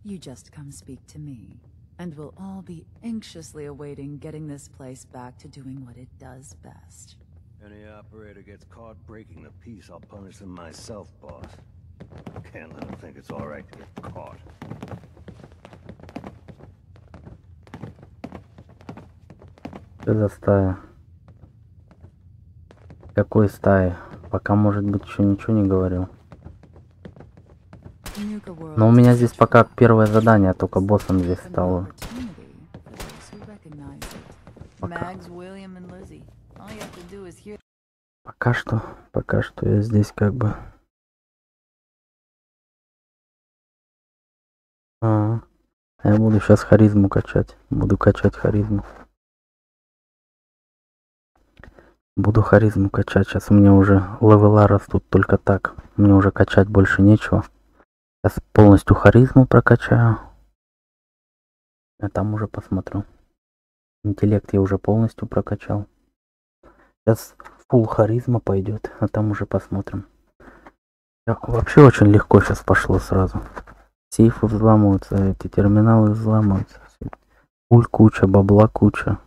you just come speak to me. And we'll all be anxiously awaiting getting this place back to doing what it does best. Any operator gets caught breaking the peace, I'll punish them myself, boss. Can't let them think it's all right to get caught. Что за стая? Какой стаи? Пока, может быть, еще ничего не говорил. Но у меня здесь пока первое задание, только боссом здесь стало. Пока что я здесь как бы... Я буду сейчас харизму качать. Буду качать харизму. Буду харизму качать. Сейчас у меня уже левела растут только так. Мне уже качать больше нечего. Сейчас полностью харизму прокачаю. А там уже посмотрю. Интеллект я уже полностью прокачал. Сейчас фулл харизма пойдет. А там уже посмотрим. Вообще очень легко сейчас пошло сразу. Сейфы взламываются, эти терминалы взламываются. Пуль куча, бабла куча.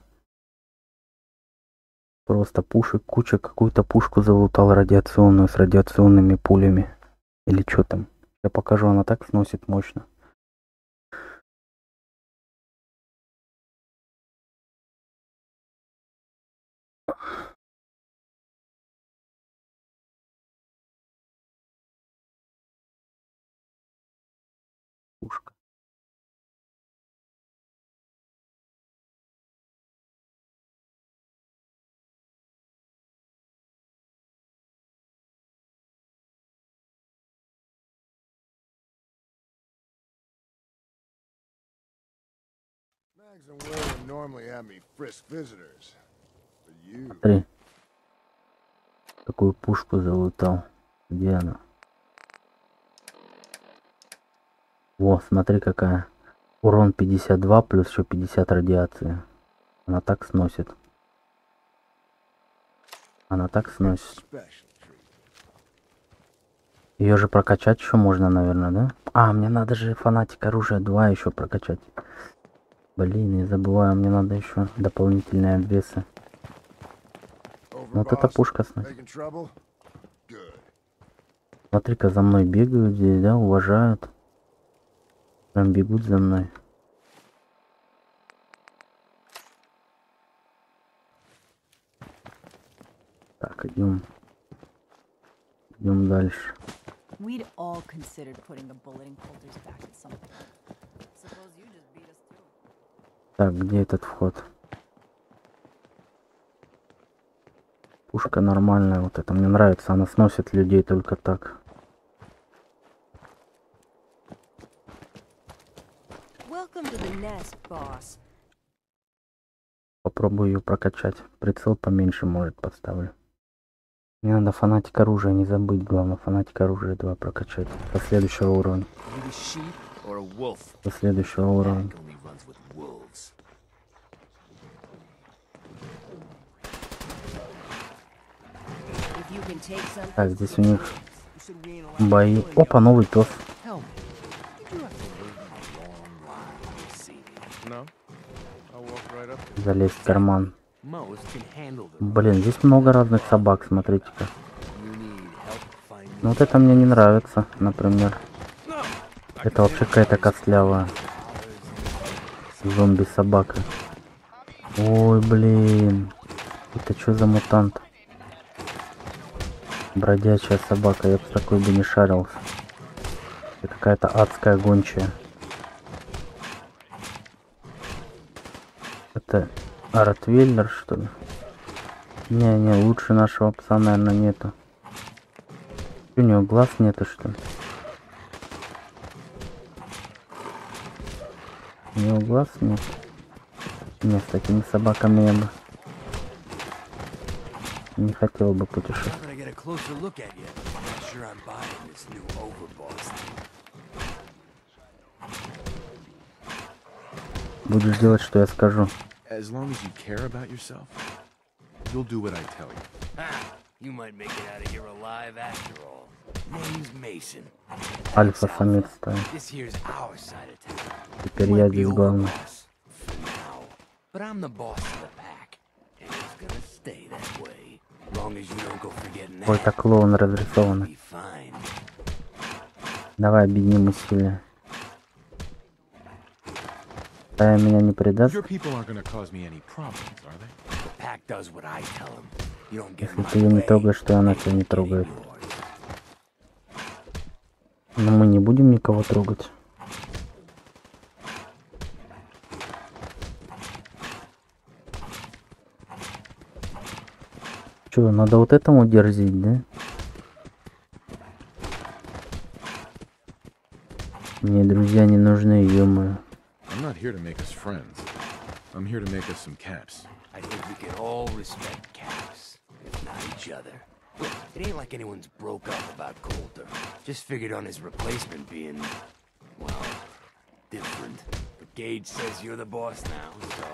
Просто пушек куча. Какую-то пушку залутал радиационную с радиационными пулями. Или что там. Я покажу, она так сносит мощно. Пушка. Смотри. Такую пушку залутал. Где она? Во, смотри какая. Урон 52 плюс еще 50 радиации. Она так сносит. Она так сносит. Ее же прокачать еще можно, наверное, да? А, мне надо же фанатик оружия 2 еще прокачать. Блин, я забываю, мне надо еще дополнительные обвесы. Вот эта пушка сносит. Смотри-ка, за мной бегают здесь, да, уважают. Прям бегут за мной. Так, идем. Идем дальше. Так, где этот вход? Пушка нормальная, вот это мне нравится, она сносит людей только так. Попробую ее прокачать. Прицел поменьше, может, поставлю. Мне надо фанатик оружия не забыть, главное фанатик оружия 2 прокачать. Со следующего уровня. Со следующего уровня. Так, здесь у них бои. Опа, новый пес. Залезть в карман. Блин, здесь много разных собак, смотрите-ка. Вот это мне не нравится, например. Это вообще какая-то костлявая. Зомби-собака. Ой, блин. Это что за мутант? Бродячая собака, я бы с такой бы не шарился. Это какая-то адская гончая. Это ротвейлер, что ли? Не, лучше нашего пса, наверное, нету. У него глаз нету, что ли? У него глаз нет. Не, с такими собаками я бы не хотел бы путешествовать. Будешь делать, что я скажу. Альфа-самец стоит. Теперь я здесь главный. Ой, так клоун разрисованный. Давай объединим усилия. Старая меня не предаст. Если ты ее не трогаешь, то она тебя не трогает. Но мы не будем никого трогать. Че, надо вот этому дерзить, да? Мне друзья не нужны, ё-моё. I'm not here to make us friends. I'm here to make us some caps. I think we can all respect caps, if not each other. Look, it ain't like anyone's broke up about Coulter. Just figured on his replacement being, well, different. But Gage says you're the boss now, so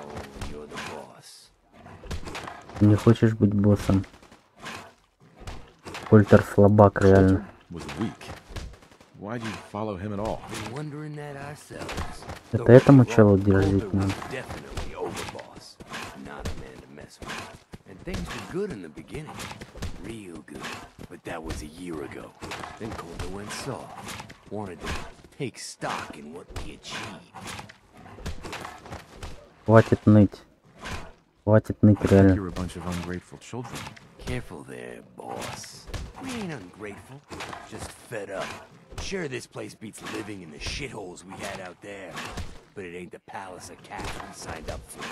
you're the boss. Не хочешь быть боссом? Кольтер слабак, реально. Why'd you follow him at all? Been wondering that ourselves. Это этому челу дерзить надо. Definitely overboss. Not a man to mess with. And things were good in the beginning. Real good. But that was a year ago. Then Coulter went soft. Wanted to take stock in what we achieved. Хватит ныть. Хватит ныть, реально. You're a bunch of ungrateful children. Careful there, boss. We ain't ungrateful. Just fed up. Sure, this place beats living in the shitholes we had out there. But it ain't the palace of cash we signed up for.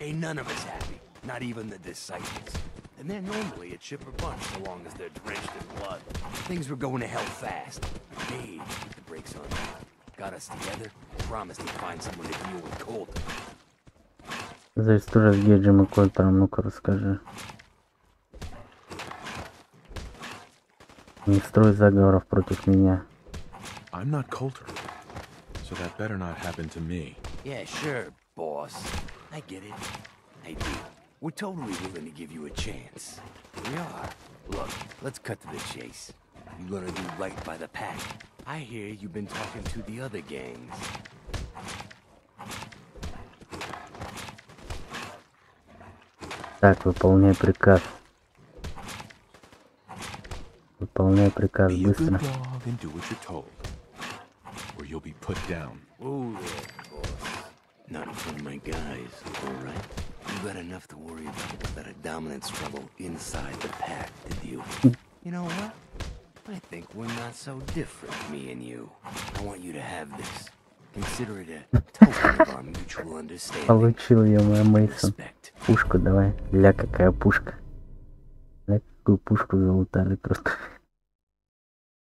Ain't none of us happy. Not even the disciples. And they're normally a chipper bunch so long as they're drenched in blood. Things were going to hell fast. Gage put the brakes on. Got us together. Promised he'd find someone to deal with Coulter. За историю с Гейджем и Кольтером, ну-ка расскажи. Не строй заговоров против меня. I'm not Coulter, so that better not happen to me. Yeah, sure, boss. I get it. I do. We're totally willing to give you a chance. We are. Look, let's cut to the chase. You gonna do right by the pack. I hear you've been talking to the other gangs. Так, выполняй приказ. Выполняй приказ быстро. You'll be put down. Oh yeah, boss. Not in front of my guys, alright? You got enough to worry about without a dominant struggle inside the pack to deal with. You know what? I think we're not so different, me and you. I want you to have this. Consider it a token of our mutual understanding. Получил я моя Мейсон. Пушку давай. Ля, какая пушка. Ля, какую пушку залутали просто.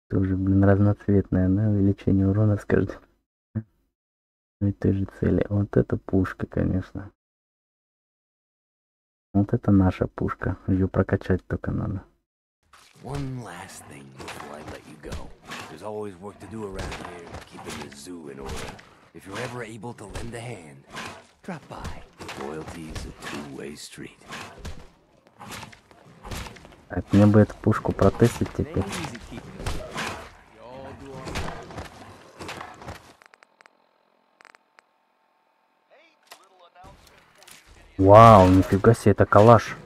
Тоже, блин, разноцветная, да? Увеличение урона с каждой и той же цели. Вот это пушка, конечно. Вот это наша пушка. Ее прокачать только надо. One last thing before I let you go. There's always work to do around here, keeping the zoo in order. If you're ever able to lend a hand, drop by. Loyalty's a two-way street. Так, мне бы эту пушку протестить теперь. Вау, нифига себе, это калаш.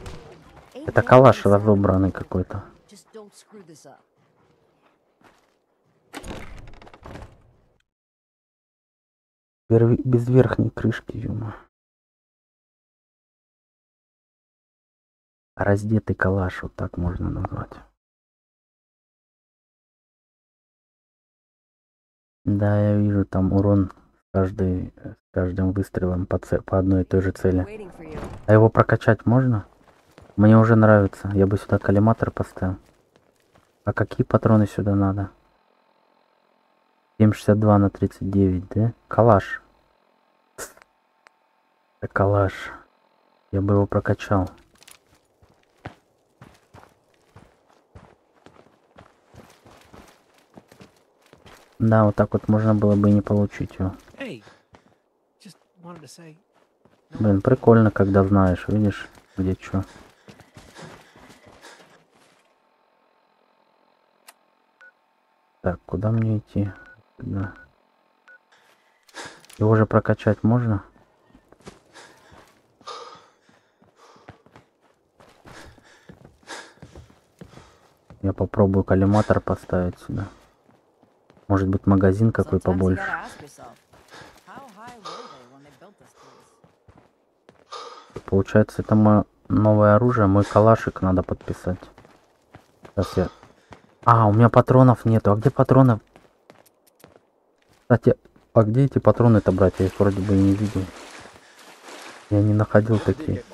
Это калаш разобранный какой-то. Без верхней крышки, юма. Раздетый калаш, вот так можно назвать. Да, я вижу там урон с каждым выстрелом по одной и той же цели. А его прокачать можно? Мне уже нравится. Я бы сюда коллиматор поставил. А какие патроны сюда надо? 7,62 на 39, да? Калаш. Это калаш. Я бы его прокачал. Да, вот так вот можно было бы и не получить его. Блин, прикольно, когда знаешь, видишь, где что. Так, куда мне идти? Сюда. Его же прокачать можно? Я попробую коллиматор поставить сюда. Может быть, магазин какой побольше. Получается, это мое новое оружие, мой калашик надо подписать. Сейчас я... А, у меня патронов нету. А где патроны? Кстати, а где эти патроны-то брать? Я их вроде бы и не видел. Я не находил такие.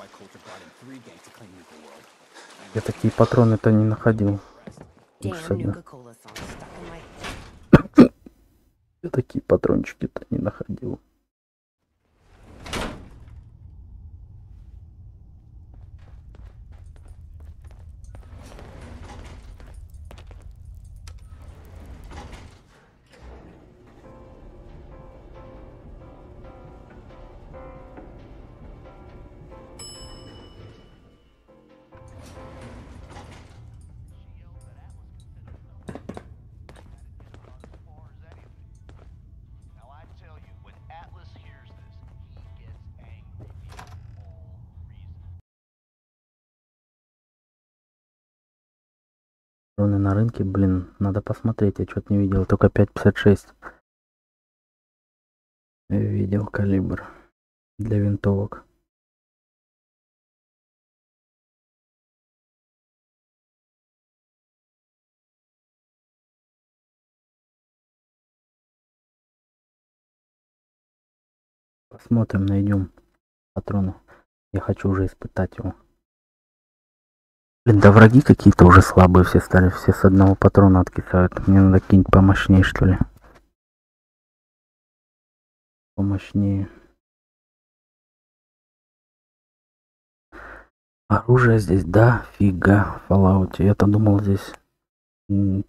Я такие патроны-то не находил. Я такие патрончики-то не находил. патроны на рынке, блин, надо посмотреть, я что-то не видел, только 5,56 видел калибр для винтовок. Посмотрим, найдем патроны. Я хочу уже испытать его. Блин, да враги какие-то уже слабые все стали, все с одного патрона откисают. Мне надо кинуть помощнее, что ли. Помощнее. Оружие здесь, да, фига, в Fallout. Я-то думал, здесь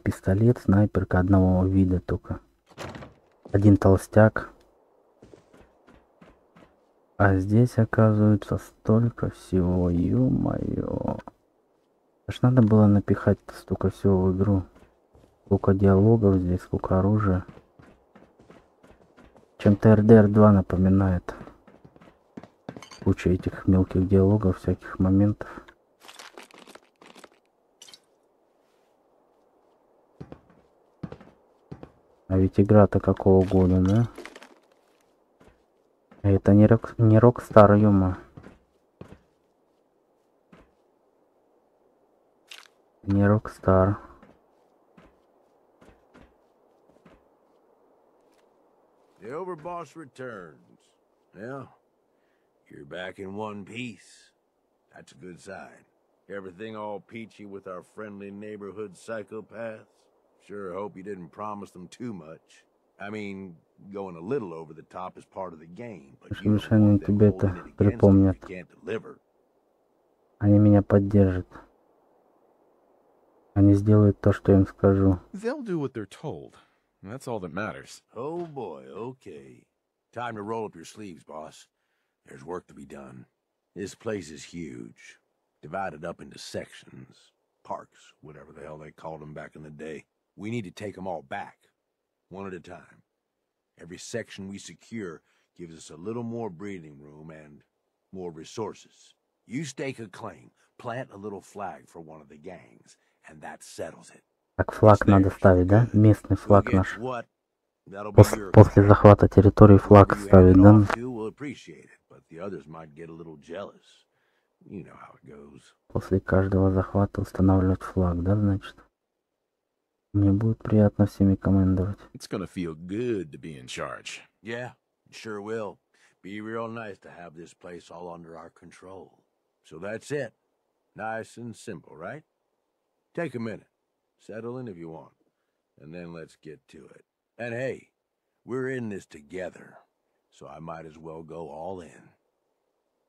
пистолет, снайперка одного вида только. Один толстяк. А здесь, оказывается, столько всего, ё-моё. Аж надо было напихать столько всего в игру. Сколько диалогов здесь, сколько оружия. Чем-то RDR 2 напоминает. Куча этих мелких диалогов, всяких моментов. А ведь игра-то какого года, да? Это не Rockstar, ё-моё. Не Rockstar. The overboss returns. Well, you're back in one piece. That's a good sign. Everything all peachy with our friendly neighborhood psychopaths? Sure hope you didn't promise them too much. I mean, going a little over the top is part of the game, but you don't want them holding it against you if you can't deliver. Они меня поддержат. Они сделают то, что я им скажу. They'll do what they're told. That's all that matters. Oh boy, okay. Time to roll up your sleeves, boss. There's work to be done. This place is huge. Divided up into sections. Parks, whatever the hell they called them back in the day. We need to take them all back. One at a time. Every section we secure gives us a little more breathing room and more resources. You stake a claim, plant a little flag for one of the gangs, and that settles it. Так, флаг надо ставить, да? Местный флаг наш. После захвата территории флаг ставить, да? После каждого захвата устанавливать флаг, да, значит? Мне будет приятно всеми командовать. It's gonna feel good to be in charge. Yeah, it sure will. Be real nice to have this place all under our control. So that's it. Nice and simple, right? Take a minute. Settle in if you want. And then let's get to it. And hey, we're in this together. So I might as well go all in.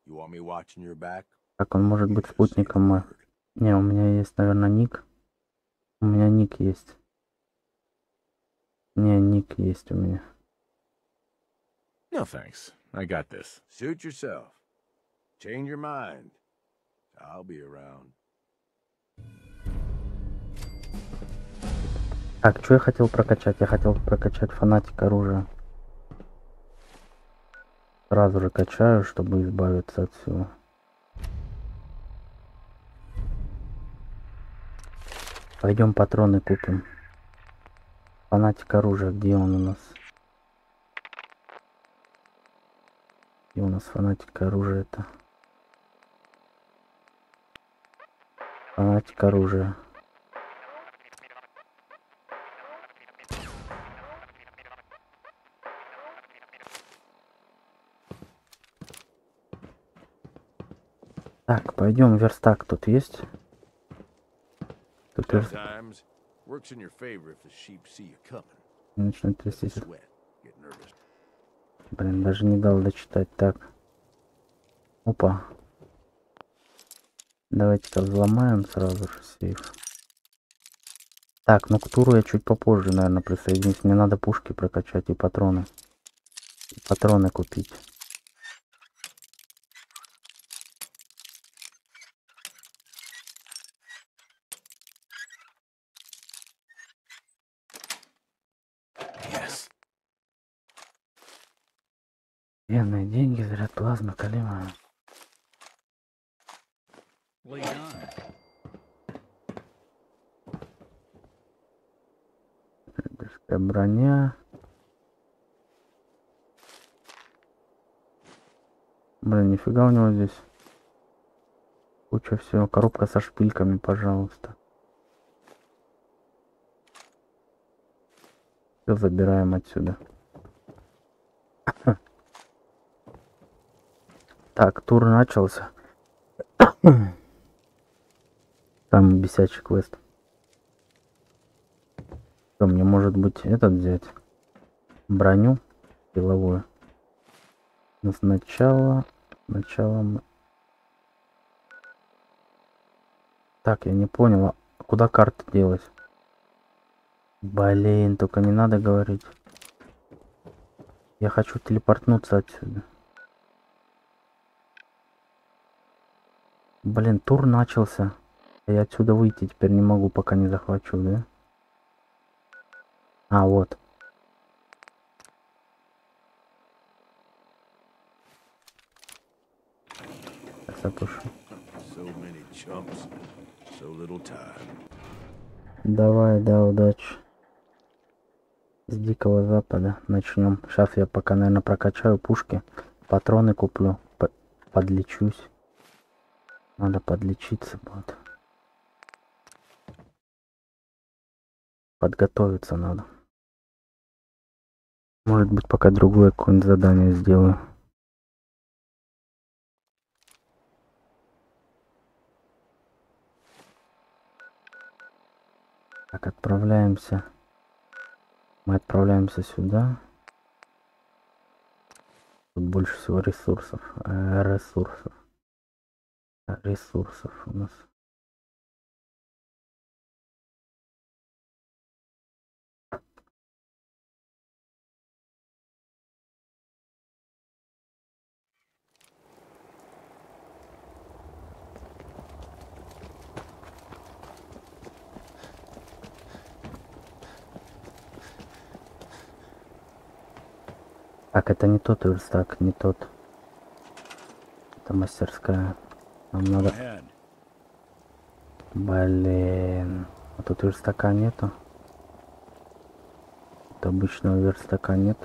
You want me watching your back? Так, он может быть спутником мой. Не, у меня есть, наверное, ник. У меня ник есть. Не, ник есть у меня. No thanks. I got this. Suit yourself. Change your mind. I'll be around. Так, что я хотел прокачать? Я хотел прокачать фанатик оружия. Сразу же качаю, чтобы избавиться от всего. Пойдем патроны купим. Фанатик оружия, где он у нас? Где у нас фанатик оружия-то? Фанатик оружия. Так, пойдем, верстак тут есть? Тут начнет трястись. Блин, даже не дал дочитать. Так. Опа. Давайте-ка взломаем сразу же сейф. Так, ну к туру я чуть попозже, наверное, присоединюсь. Мне надо пушки прокачать и патроны. И патроны купить. Военные деньги, заряд плазмы, калима. Рейдерская броня. Блин, нифига у него здесь. Куча всего. Коробка со шпильками, пожалуйста. Все забираем отсюда. Так, тур начался. Там бесячий квест. Что, мне может быть этот взять? Броню силовую. Но сначала мы... Так, я не понял, а куда карта делась? Блин, только не надо говорить. Я хочу телепортнуться отсюда. Блин, тур начался. Я отсюда выйти теперь не могу, пока не захвачу, да? А, вот. Сейчас запушу. Давай, да, удачи. С Дикого Запада начнем. Сейчас я пока, наверное, прокачаю пушки. Патроны куплю. Подлечусь. Надо подлечиться будет. Подготовиться надо. Может быть, пока другое какое-нибудь задание сделаю. Так, отправляемся. Мы отправляемся сюда. Тут больше всего ресурсов. Ресурсов у нас. Так, это не тот верстак, не тот. Это мастерская. Нам надо... Блин. А тут верстака нету. Тут обычного верстака нет.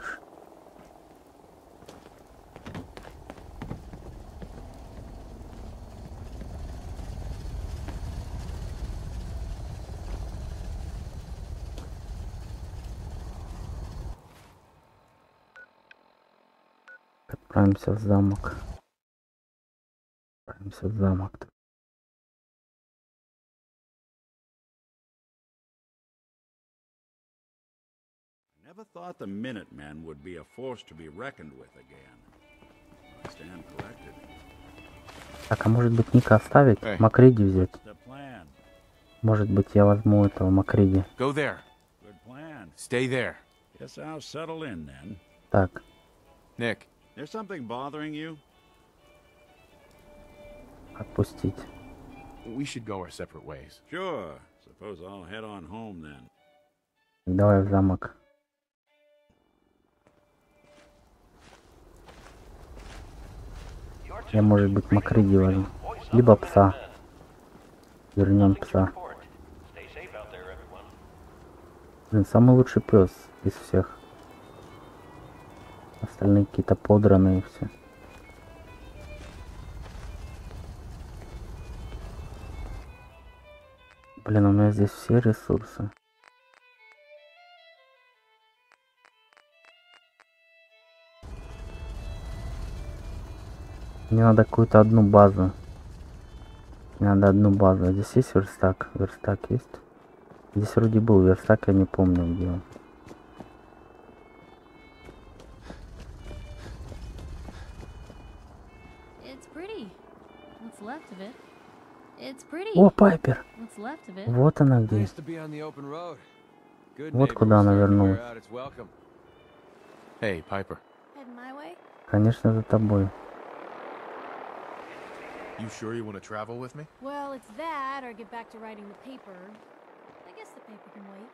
Отправимся в замок. Отправимся в замок. Never thought the Minutemen would be a force to be reckoned with again. I stand corrected. Так, а может быть Ника оставить? Макриди взять? Может быть я возьму этого Макриди. Go there. Good plan. Stay there. Guess I'll settle in then. Так. Nick. There's something bothering you? Отпустить. We should go our separate ways. Sure. Suppose I'll head on home then. Давай в замок. Я, может быть, Макриди возьму. Либо пса. Вернем пса. Блин, самый лучший пес из всех. Остальные какие-то подранные все. Блин, у меня здесь все ресурсы. Мне надо какую-то одну базу. Мне надо одну базу. А здесь есть верстак? Верстак есть? Здесь вроде был верстак, я не помню где он. О, Пайпер! Вот она где. Вот куда она вернулась. Hey, Piper. Конечно, за тобой. You sure you want to travel with me? Well, it's that, or get back to writing the paper. I guess the paper can wait.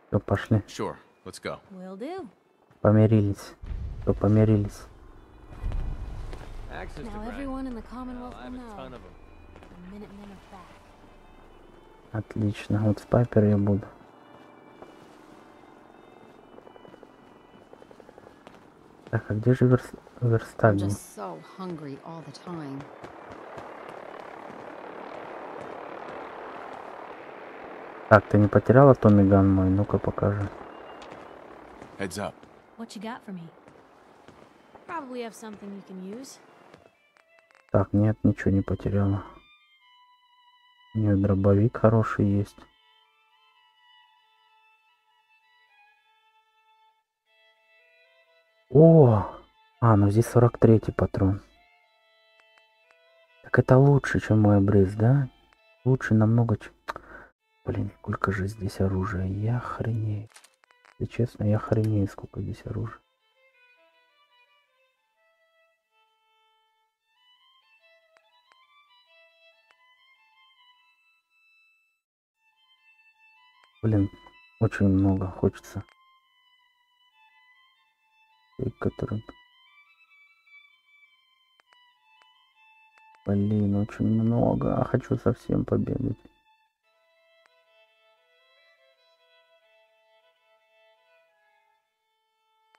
Все, пошли. Sure, let's go. Will do. Помирились. Все, помирились. Now everyone in the Commonwealth will know. The Minutemen are back. Отлично. Вот с Пайпер я буду. Так, а где же верстак? I'm just so hungry all the time. Так, ты не потеряла Томми Ган мой? Ну-ка покажи. Heads up. What you got for me? Probably have something you can use. Так, нет, ничего не потеряла. У нее дробовик хороший есть. О! А, ну здесь 43-й патрон. Так это лучше, чем мой обрез, да? Лучше намного, чем... Блин, сколько же здесь оружия. Я охренею. Если честно, я охренею, сколько здесь оружия. Блин, очень много хочется. Который... Блин, очень много. А хочу совсем побегать.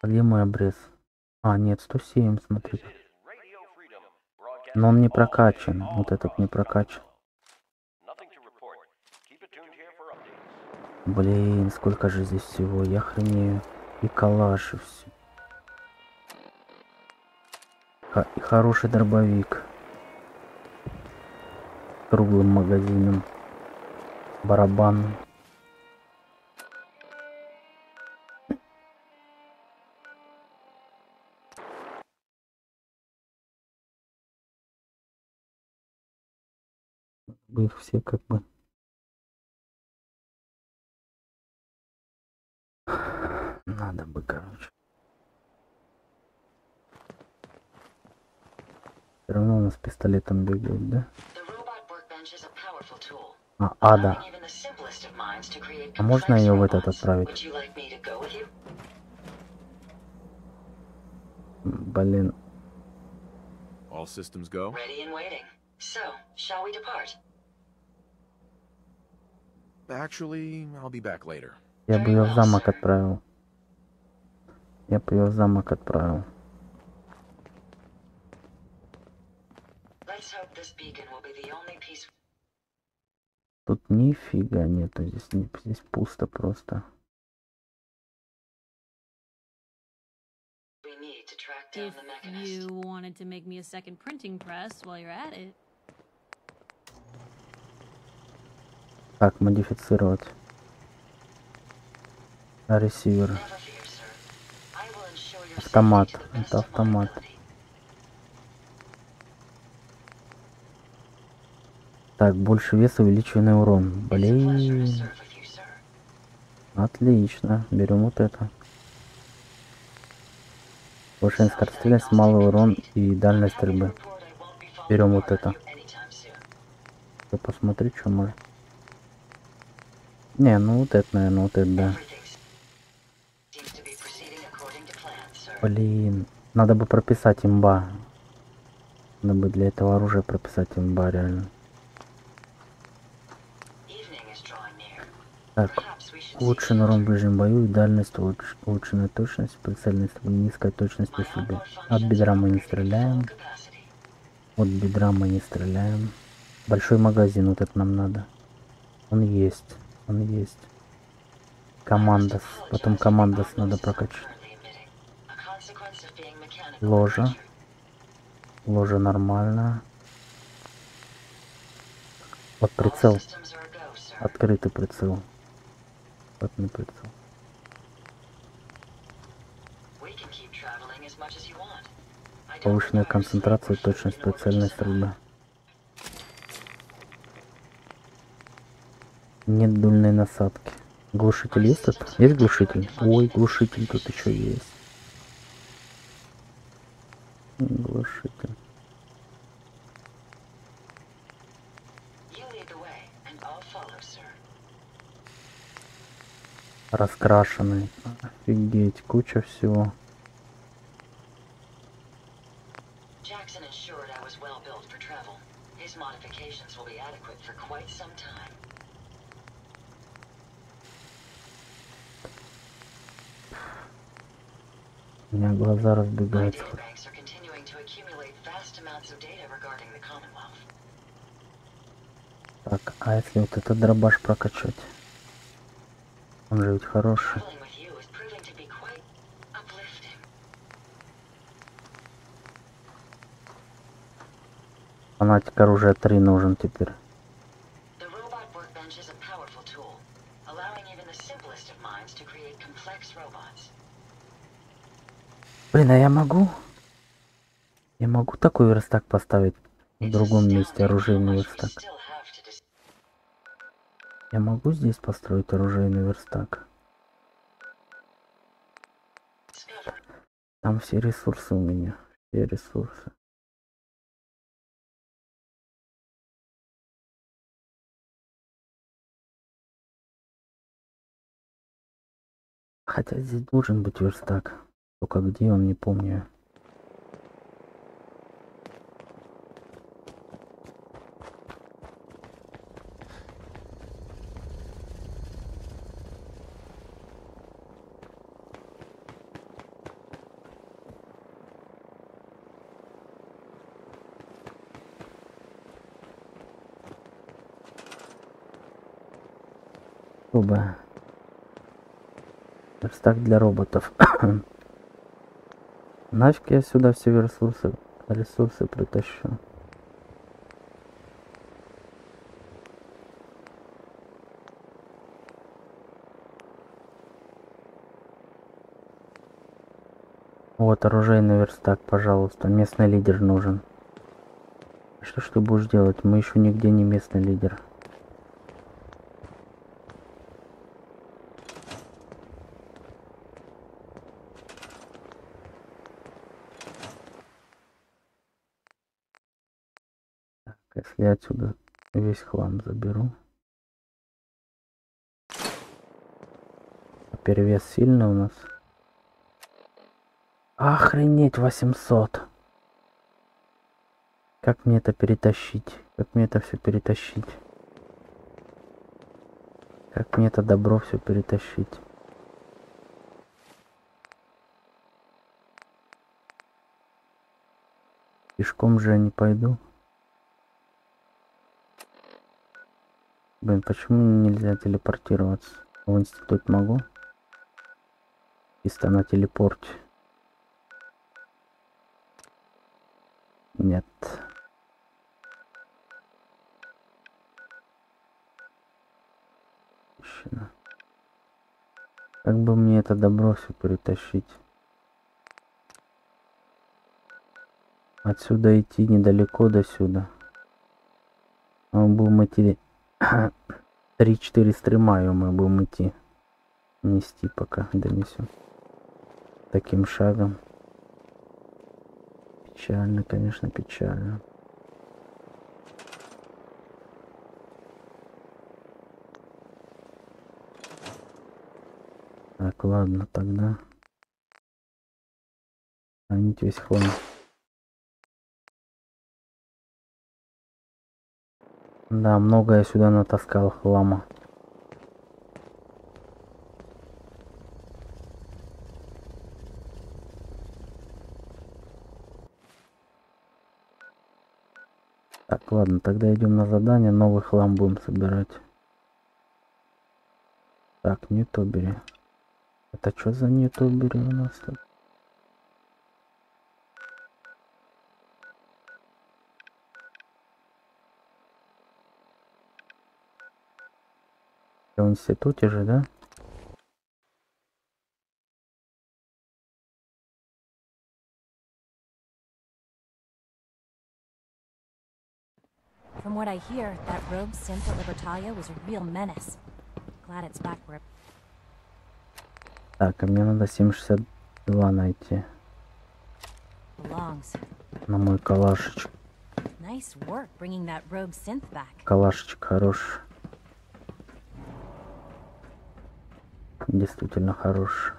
А где мой обрез? А, нет, 107, смотри. Но он не прокачан. Вот этот не прокачан. Блин, сколько же здесь всего. Я охренею. И калаш, и все. И хороший дробовик. Круглым магазином. Барабан. Их все как бы. Надо бы, короче. Все равно у нас пистолетом бегают, да? Да. А можно ее в этот отправить? Блин. All systems go. Ready and waiting. So, shall we depart? Actually, I'll be back later. Я бы ее в замок отправил. Я бы ее в замок отправил. Тут нифига нету, здесь пусто просто. If you wanted to make me a second printing press while you're at it. Так, модифицировать. Ресивер. Автомат. Это автомат. Так, больше веса, увеличенный урон. Блин. Отлично. Берем вот это. Повышение скорострельности, малый урон и дальность стрельбы. Берем вот это. Я посмотрю, что может. Не, ну вот это, наверное, вот это, да. Блин. Надо бы прописать имба. Надо бы для этого оружия прописать имба, реально. Так, улучшенный урон в ближнем бою и дальность, улучшенная точность, прицельность, низкая точность по себе. От бедра мы не стреляем. От бедра мы не стреляем. Большой магазин, вот это нам надо. Он есть, он есть. Командос, потом командос надо прокачать. Ложа. Ложа нормально. Вот прицел. Открытый прицел. Плотный прицел. Повышенная концентрация, точность прицельной стрельбы. Нет дульной насадки. Глушитель есть тут? Есть глушитель? Ой, глушитель тут еще есть. Глушитель. Раскрашенный. Офигеть, куча всего. У меня глаза разбегаются. Так, а если вот этот дробаш прокачать? Он же ведь хороший. Фанатик оружия 3 нужен теперь. Блин, а я могу такой верстак поставить в другом месте, оружейный верстак. Я могу здесь построить оружейный верстак. Там все ресурсы у меня, все ресурсы. Хотя здесь должен быть верстак. Только где он, не помню. Оба. Верстак для роботов. Нафиг я сюда все ресурсы притащу. Вот оружейный верстак, пожалуйста. Местный лидер нужен. Что ж ты будешь делать? Мы еще нигде не местный лидер. Если я отсюда весь хлам заберу. Перевес сильный у нас. Охренеть, 800. Как мне это перетащить? Как мне это все перетащить? Как мне это добро все перетащить? Пешком же я не пойду. Блин, почему нельзя телепортироваться? В институт могу? Чисто на телепорте. Нет. Как бы мне это добро все перетащить? Отсюда идти недалеко до сюда. Мы будем идти 3-4 стрима, и мы будем идти. Нести, пока донесем. Таким шагом. Печально, конечно, печально. Так, ладно, тогда. Хранить весь хлам. Да, много я сюда натаскал хлама. Так, ладно, тогда идем на задание, новый хлам будем собирать. Так, не ютубери. Это что за не ютубери у нас тут? В институте же, да? From what I hear, that rogue synth at Libertalia was a real menace. Glad it's back where... Так, а мне надо 7,62 найти. belongs. На мой калашечек. Nice work bringing that rogue synth back. Калашечек хорош. Действительно хорош.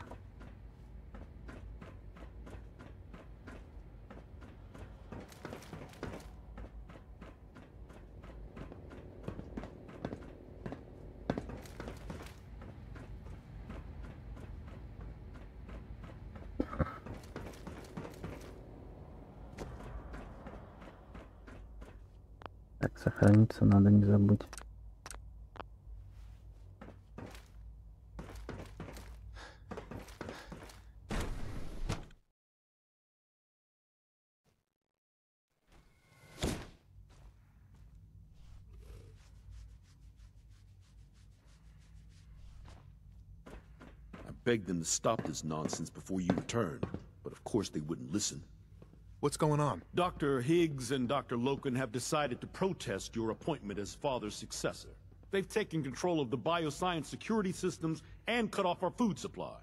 Сохраниться надо, не забыть. Begged them to stop this nonsense before you returned, but of course they wouldn't listen. What's going on? Dr. Higgs and Dr. Loken have decided to protest your appointment as father's successor. They've taken control of the bioscience security systems and cut off our food supply.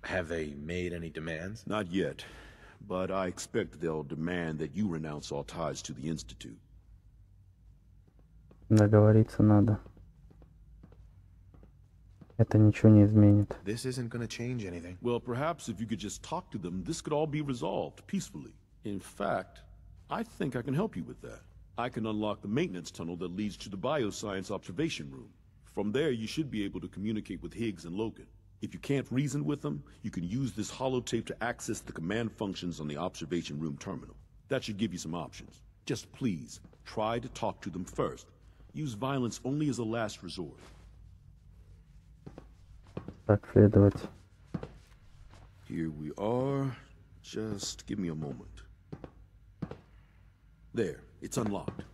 Have they made any demands? Not yet, but I expect they'll demand that you renounce all ties to the Institute. Договориться надо. Это ничего не изменит. This isn't gonna change anything. Well, perhaps if you could just talk to them, this could all be resolved peacefully. In fact, I think I can help you with that. I can unlock the maintenance tunnel that leads to the bioscience observation room. From there, you should be able to communicate with Higgs and Logan. If you can't reason with them, you can use this holotape to access the command functions on the observation room terminal. That should give you some options. Just please, try to talk to them first. Use violence only as a last resort. Так, следовать. Here we are. Just give me a moment. There, it's unlocked.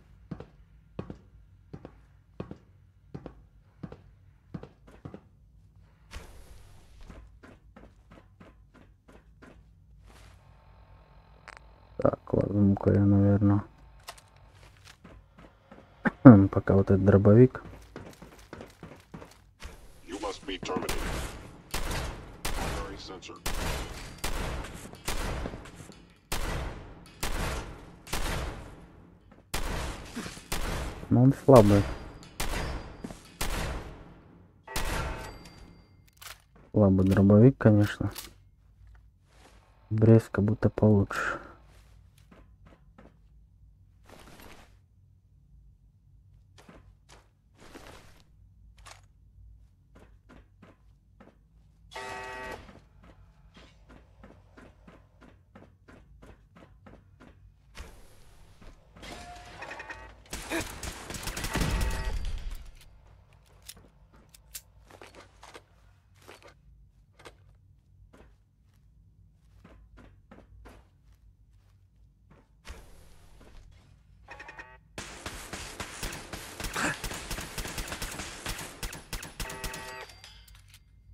Так, возьму-ка я, наверное. Пока вот этот дробовик. You must be terminated. Primary sensor. Но он слабый. Слабый дробовик, конечно. Брейс как будто получше.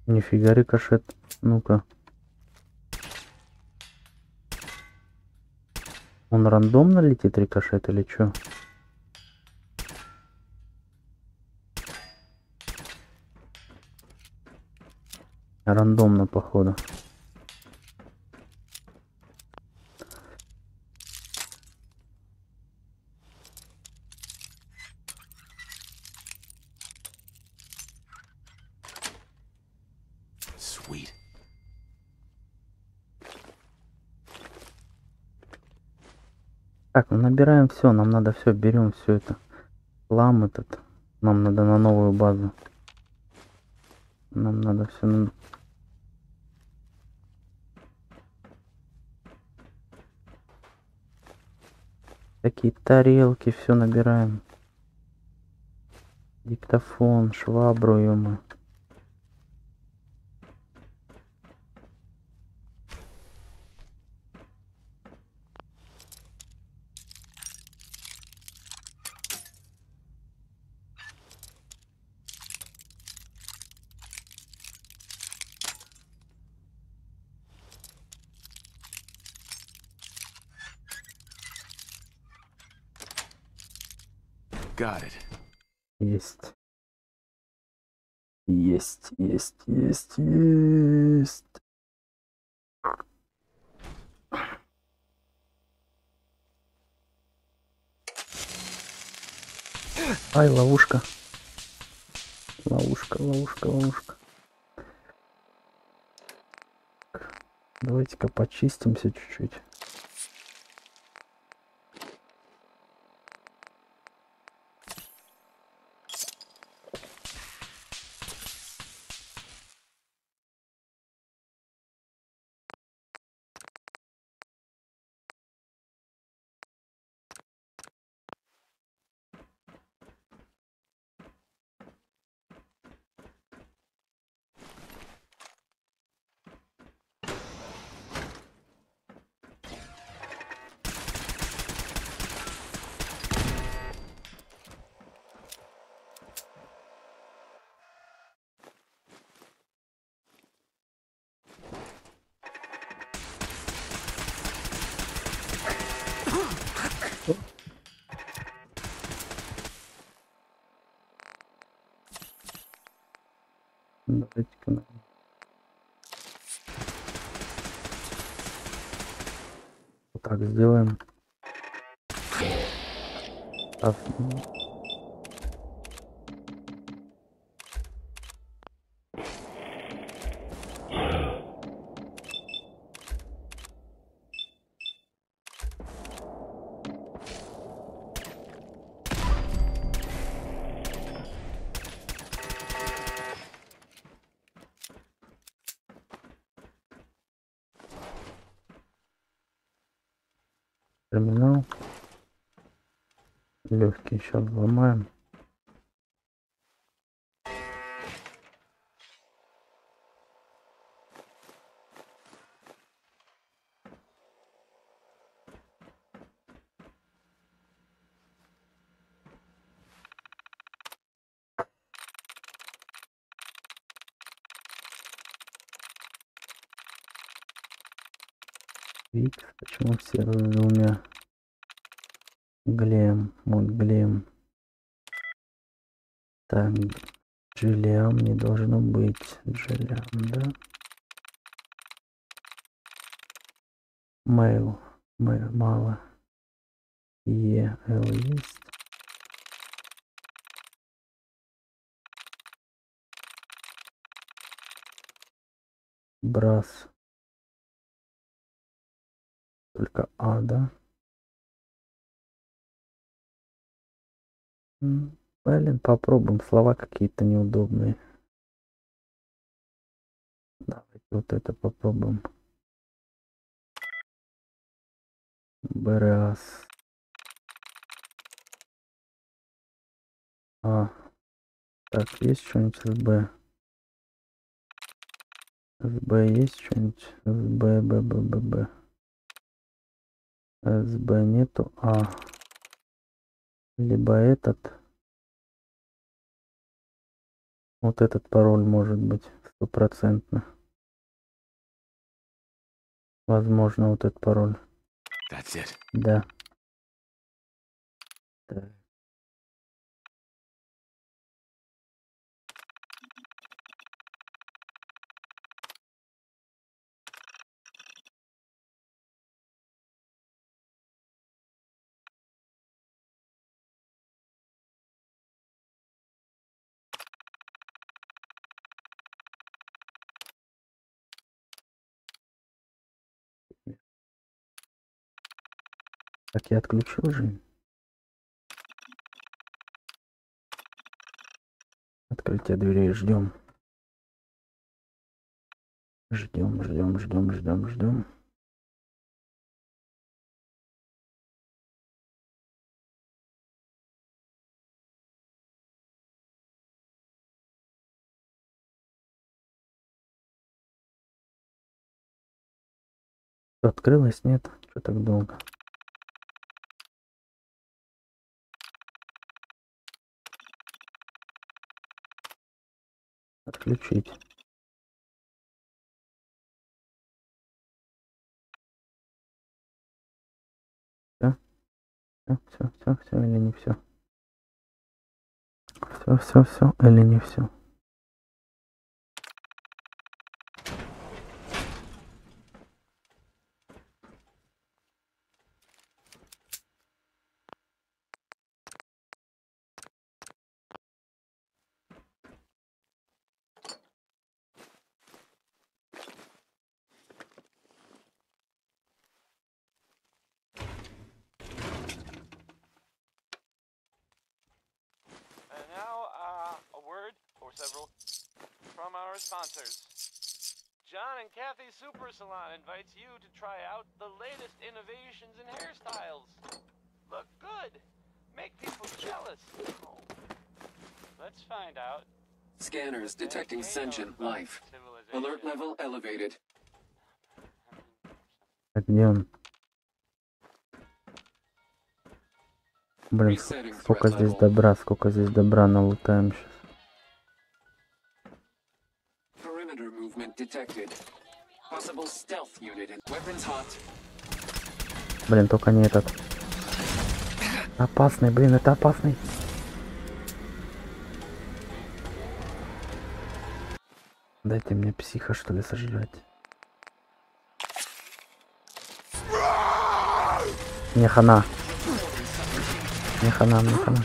Нифига рикошет. Ну-ка. Он рандомно летит, рикошет, или что? Рандомно, походу. Sweet. Так, ну набираем все, нам надо все, берем все это. Хлам этот. Нам надо на новую базу. Нам надо все. Такие тарелки, все набираем. Диктофон, швабру, ё-моё. Got it. Есть. Есть, есть, есть, есть. Ай, ловушка. Ловушка, ловушка, ловушка. Давайте-ка почистимся чуть-чуть. Давайте-ка. Вот так сделаем. Терминал. Легкий сейчас взломаем. X, почему все с двумя? Глем, вот глем. Так, Джилиам не должно быть. Джилиам, да? Mail, мало. L есть. Брас. Только А, да? Блин, попробуем. Слова какие-то неудобные. Давайте вот это попробуем. Брас. А. Так, есть что-нибудь с Б? С Б есть что-нибудь? С Б, Б. С Б нету. А. Либо этот. Вот этот пароль может быть 100%. Возможно, вот этот пароль. That's it. Да. Так. Так, я отключил же. Открытие дверей ждем. Ждем. Открылось, нет? Что так долго? Отключить. Все или не все? Все или не все? Several from our sponsors. John and Kathy Super Salon invites you to try out the latest innovations in hairstyles. Look good. Make people jealous. Oh. Let's find out. Scanners detecting sentient life. Alert level elevated. Где он? Блин, сколько здесь добра налутаем сейчас. Блин, только не этот. Опасный, блин, это опасный. Дайте мне психа, что ли, сожрать. Мне хана. Мне хана, мне хана.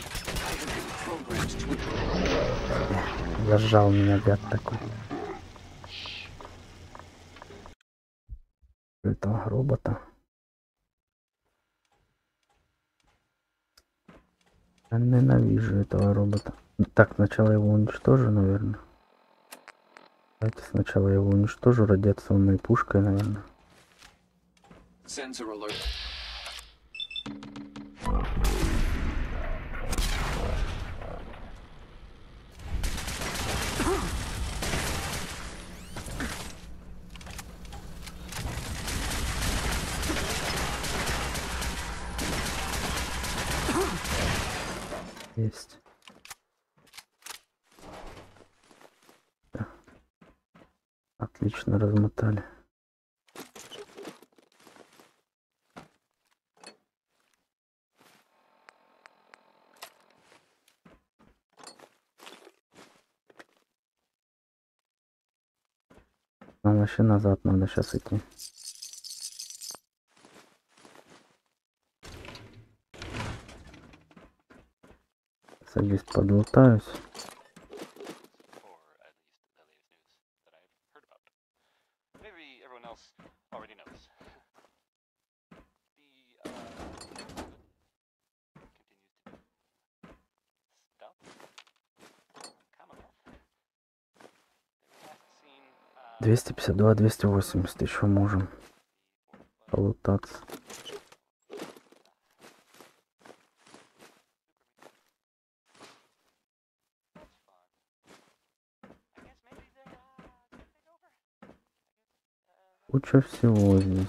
Зажал меня, гад такой. Этого робота. Я ненавижу этого робота. Так, сначала его уничтожу, наверное. Давайте сначала его уничтожу радиационной пушкой, наверное. Sensor alert. Есть. Да. Отлично размотали. Нам вообще назад надо сейчас идти. Садись, подлутаюсь. — 252, 280 еще можем полутаться. Куча всего здесь.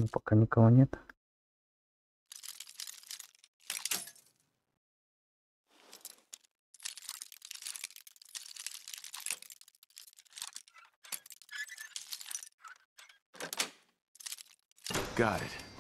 Ну, пока никого нет. Got it.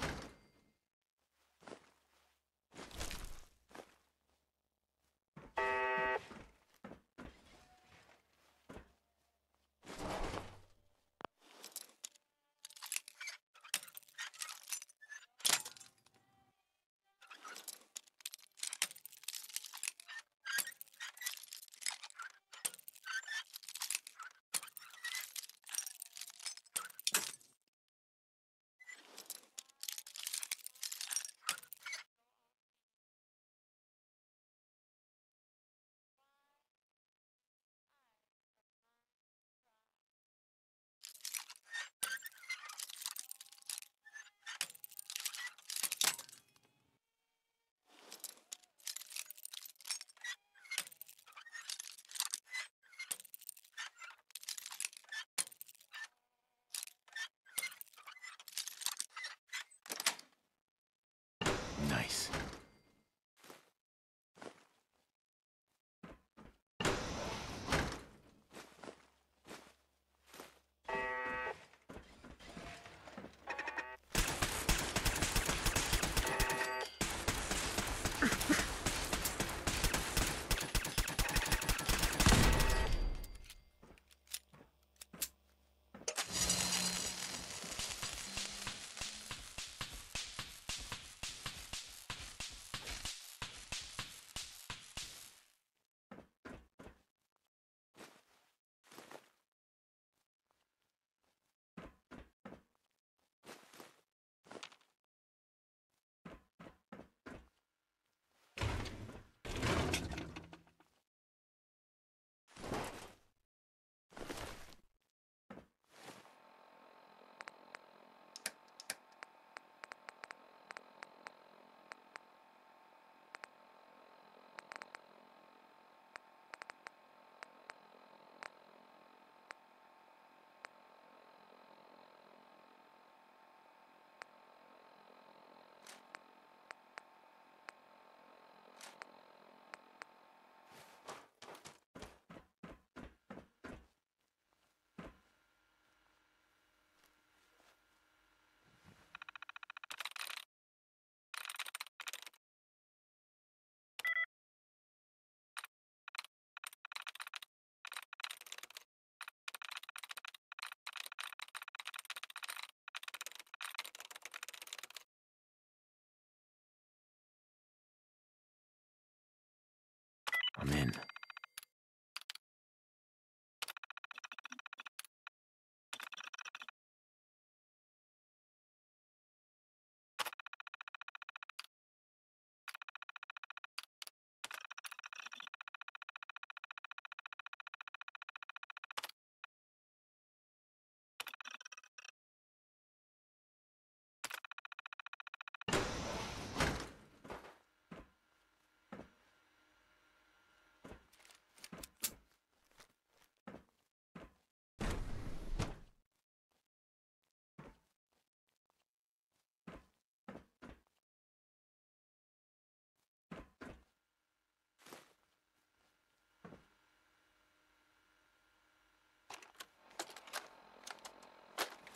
I'm in.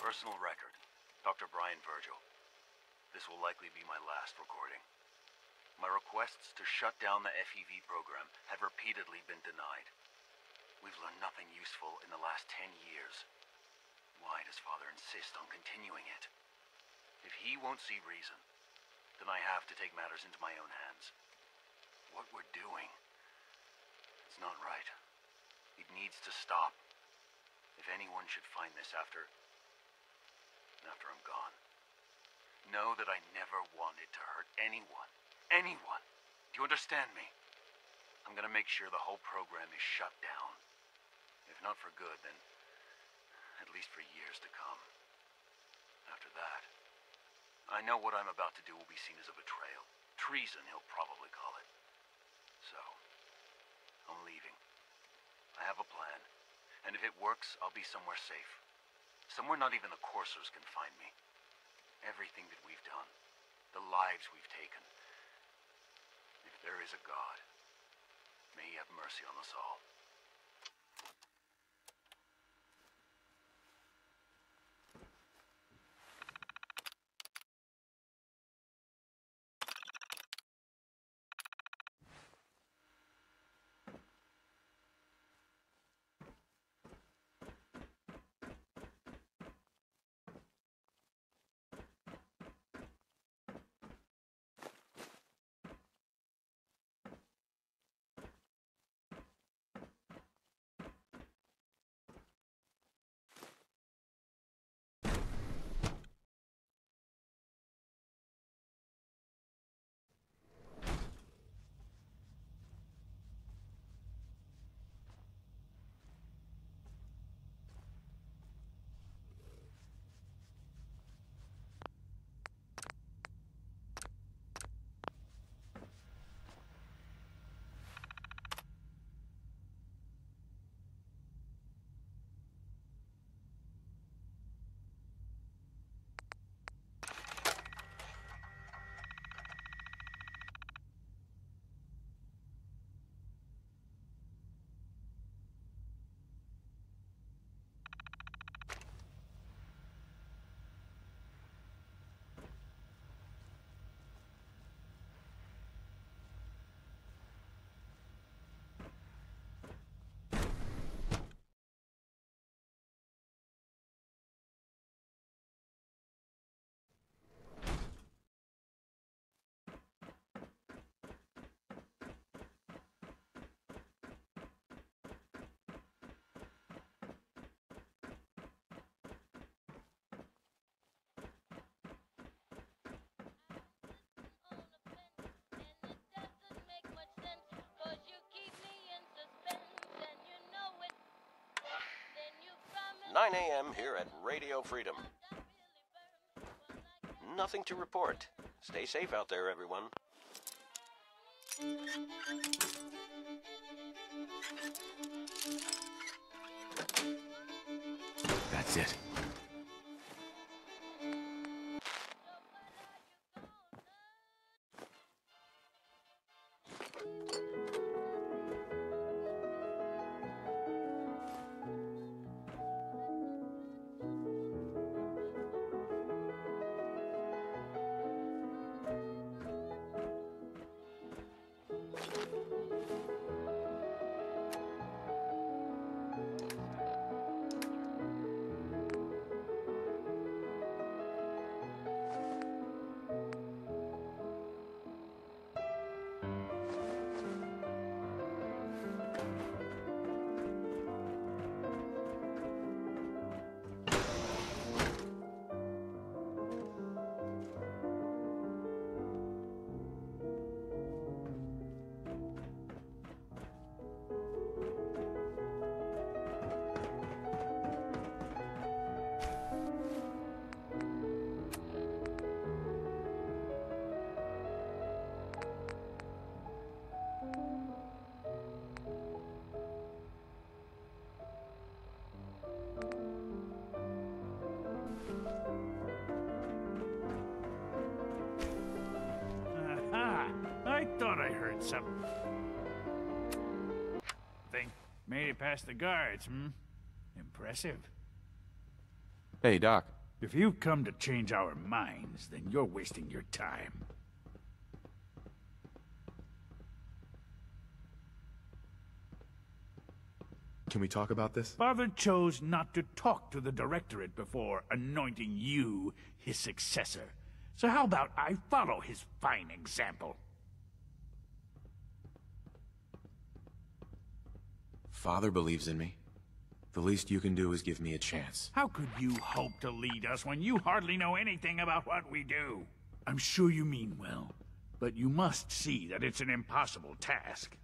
Personal record. Dr. Brian Virgil. This will likely be my last recording. My requests to shut down the FEV program have repeatedly been denied. We've learned nothing useful in the last 10 years. Why does Father insist on continuing it? If he won't see reason, then I have to take matters into my own hands. What we're doing, it's not right. It needs to stop. If anyone should find this after I'm gone, know that I never wanted to hurt anyone. Anyone. Do you understand me? I'm gonna make sure the whole program is shut down. If not for good, then at least for years to come. After that, I know what I'm about to do will be seen as a betrayal. Treason, he'll probably call it. So, I'm leaving. I have a plan, and if it works, I'll be somewhere safe. Somewhere not even the coursers can find me. Everything that we've done, the lives we've taken. If there is a God, may he have mercy on us all. "9 a.m. here at Radio Freedom. Nothing to report. Stay safe out there, everyone." That's it. with some... Thing. Made it past the guards, hmm? Impressive. Hey, Doc. If you've come to change our minds, then you're wasting your time. Can we talk about this? Father chose not to talk to the Directorate before anointing you his successor. So how about I follow his fine example? Father believes in me. The least you can do is give me a chance. How could you hope to lead us when you hardly know anything about what we do? I'm sure you mean well, but you must see that it's an impossible task.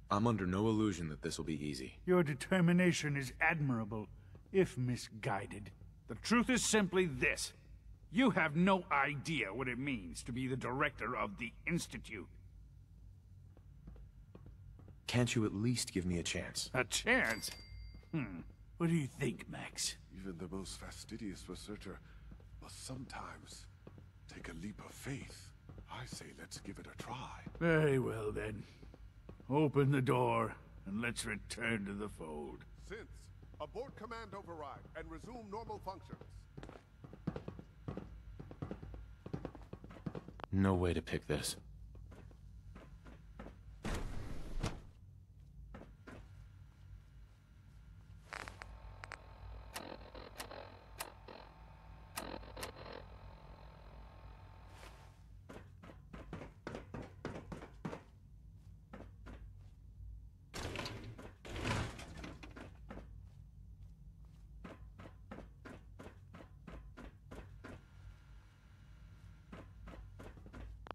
I'm under no illusion that this will be easy. Your determination is admirable, if misguided. The truth is simply this. You have no idea what it means to be the director of the Institute. Can't you at least give me a chance? A chance? What do you think, Max? Even the most fastidious researcher must sometimes take a leap of faith. I say let's give it a try. Very well, then. Open the door, and let's return to the fold. Since, abort command override and resume normal functions. No way to pick this.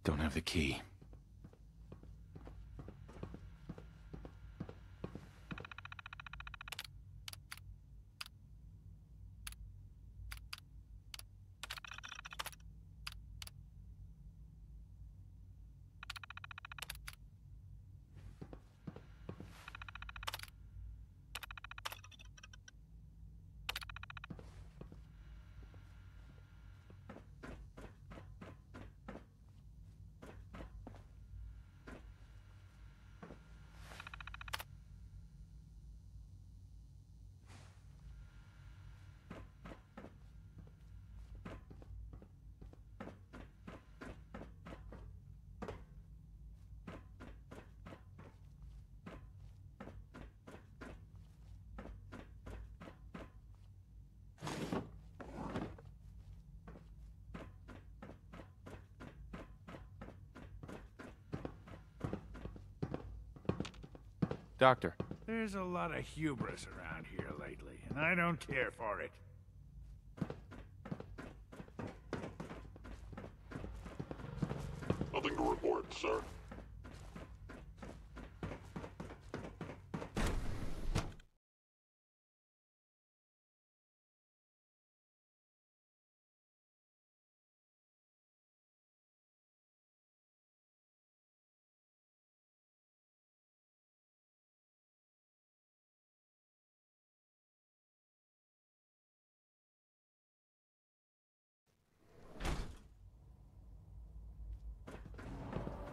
Don't have the key. Doctor. There's a lot of hubris around here lately, and I don't care for it. Nothing to report, sir.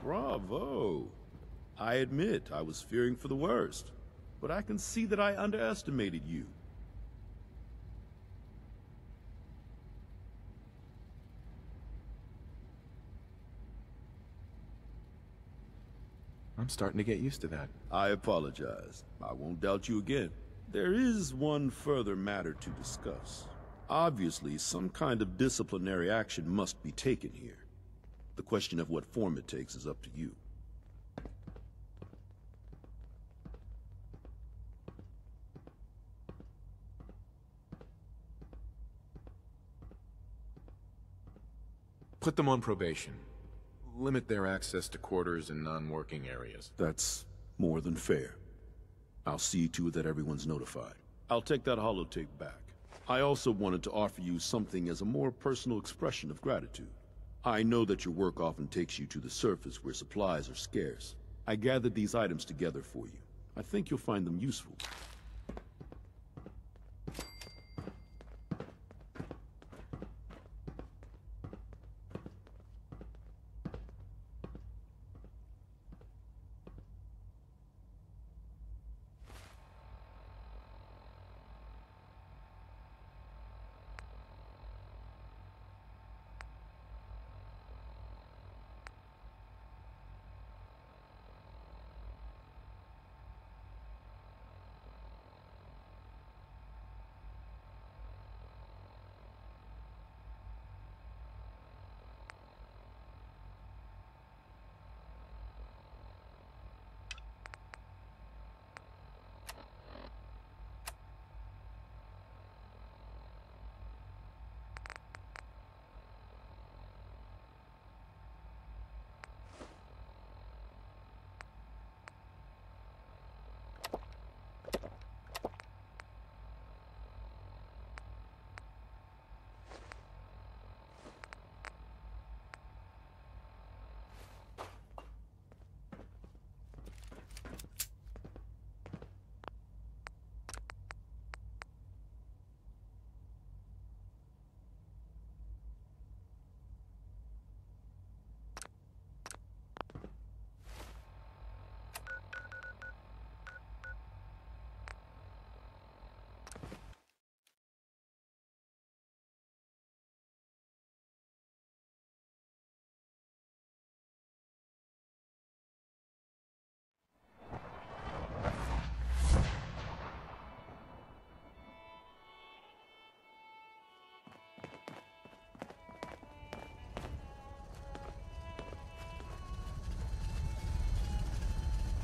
Bravo! I admit I was fearing for the worst, but I can see that I underestimated you. I'm starting to get used to that. I apologize. I won't doubt you again. There is one further matter to discuss. Obviously, some kind of disciplinary action must be taken here. The question of what form it takes is up to you. Put them on probation. Limit their access to quarters and non-working areas. That's more than fair. I'll see to it that everyone's notified. I'll take that holotape back. I also wanted to offer you something as a more personal expression of gratitude. I know that your work often takes you to the surface where supplies are scarce. I gathered these items together for you. I think you'll find them useful.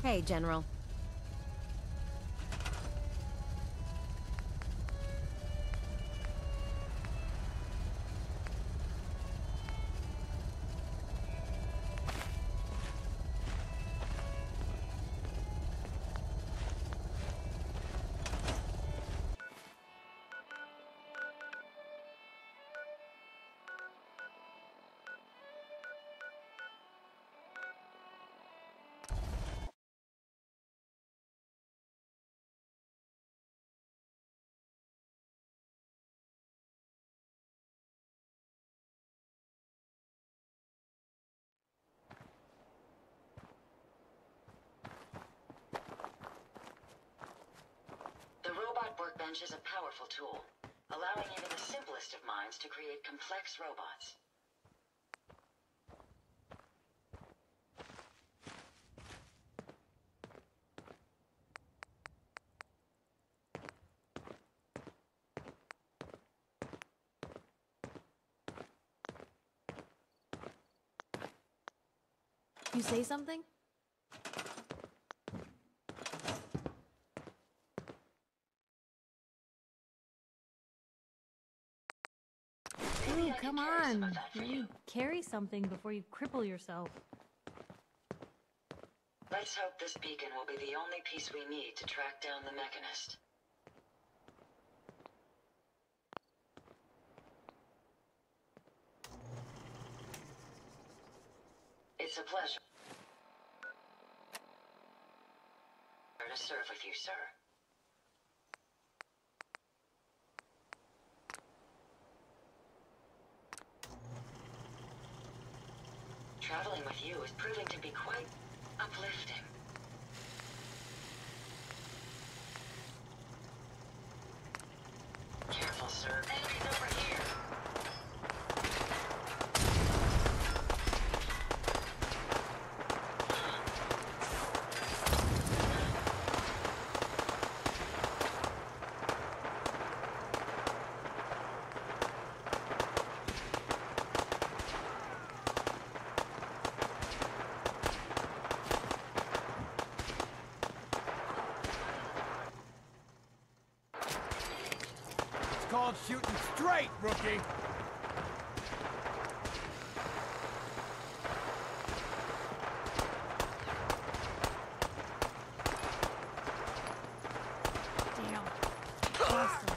Hey, General. The robot workbench is a powerful tool, allowing even the simplest of minds to create complex robots. You say something? Ooh, come on. Let me carry something before you cripple yourself. Let's hope this beacon will be the only piece we need to track down the mechanist. It's a pleasure to serve with you, sir. Traveling with you is proving to be quite uplifting. Careful, sir. Enemies over here. Called shooting straight, rookie. Damn. Awesome.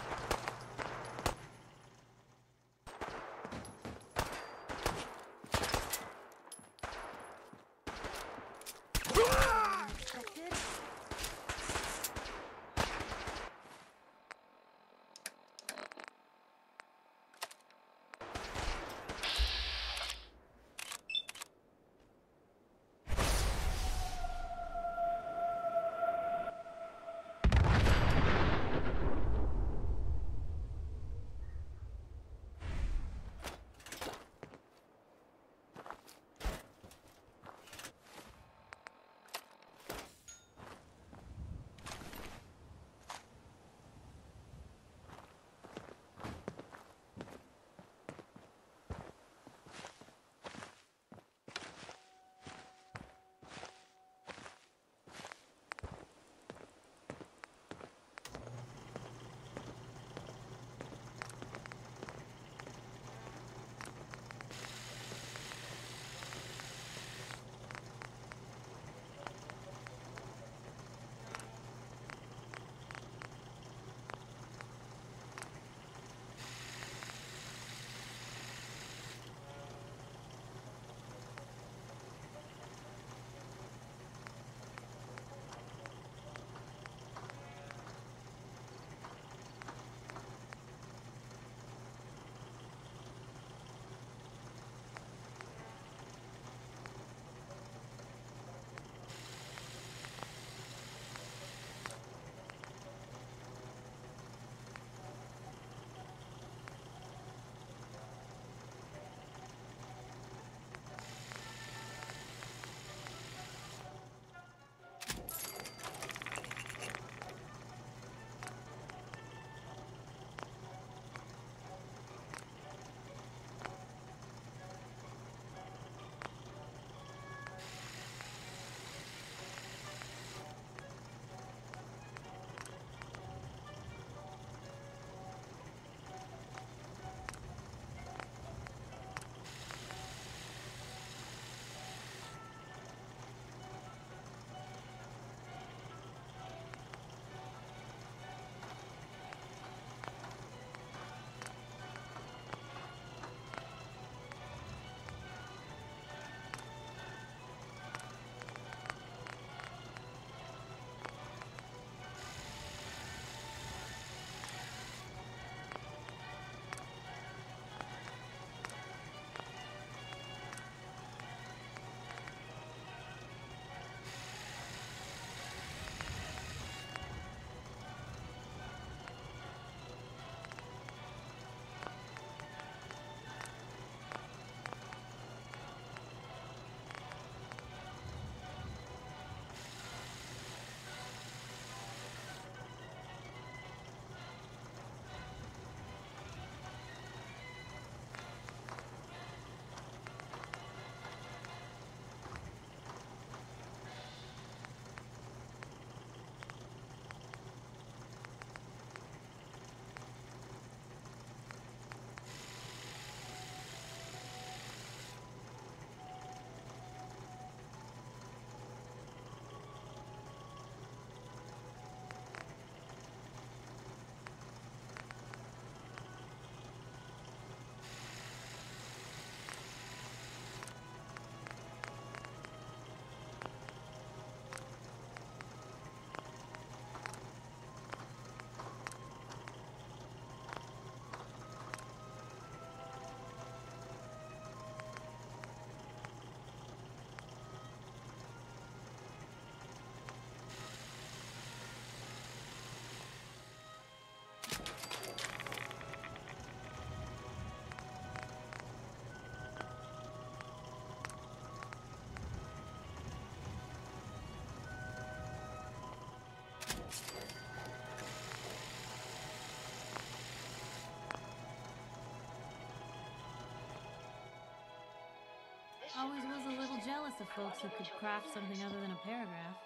Always was a little jealous of folks who could craft something other than a paragraph.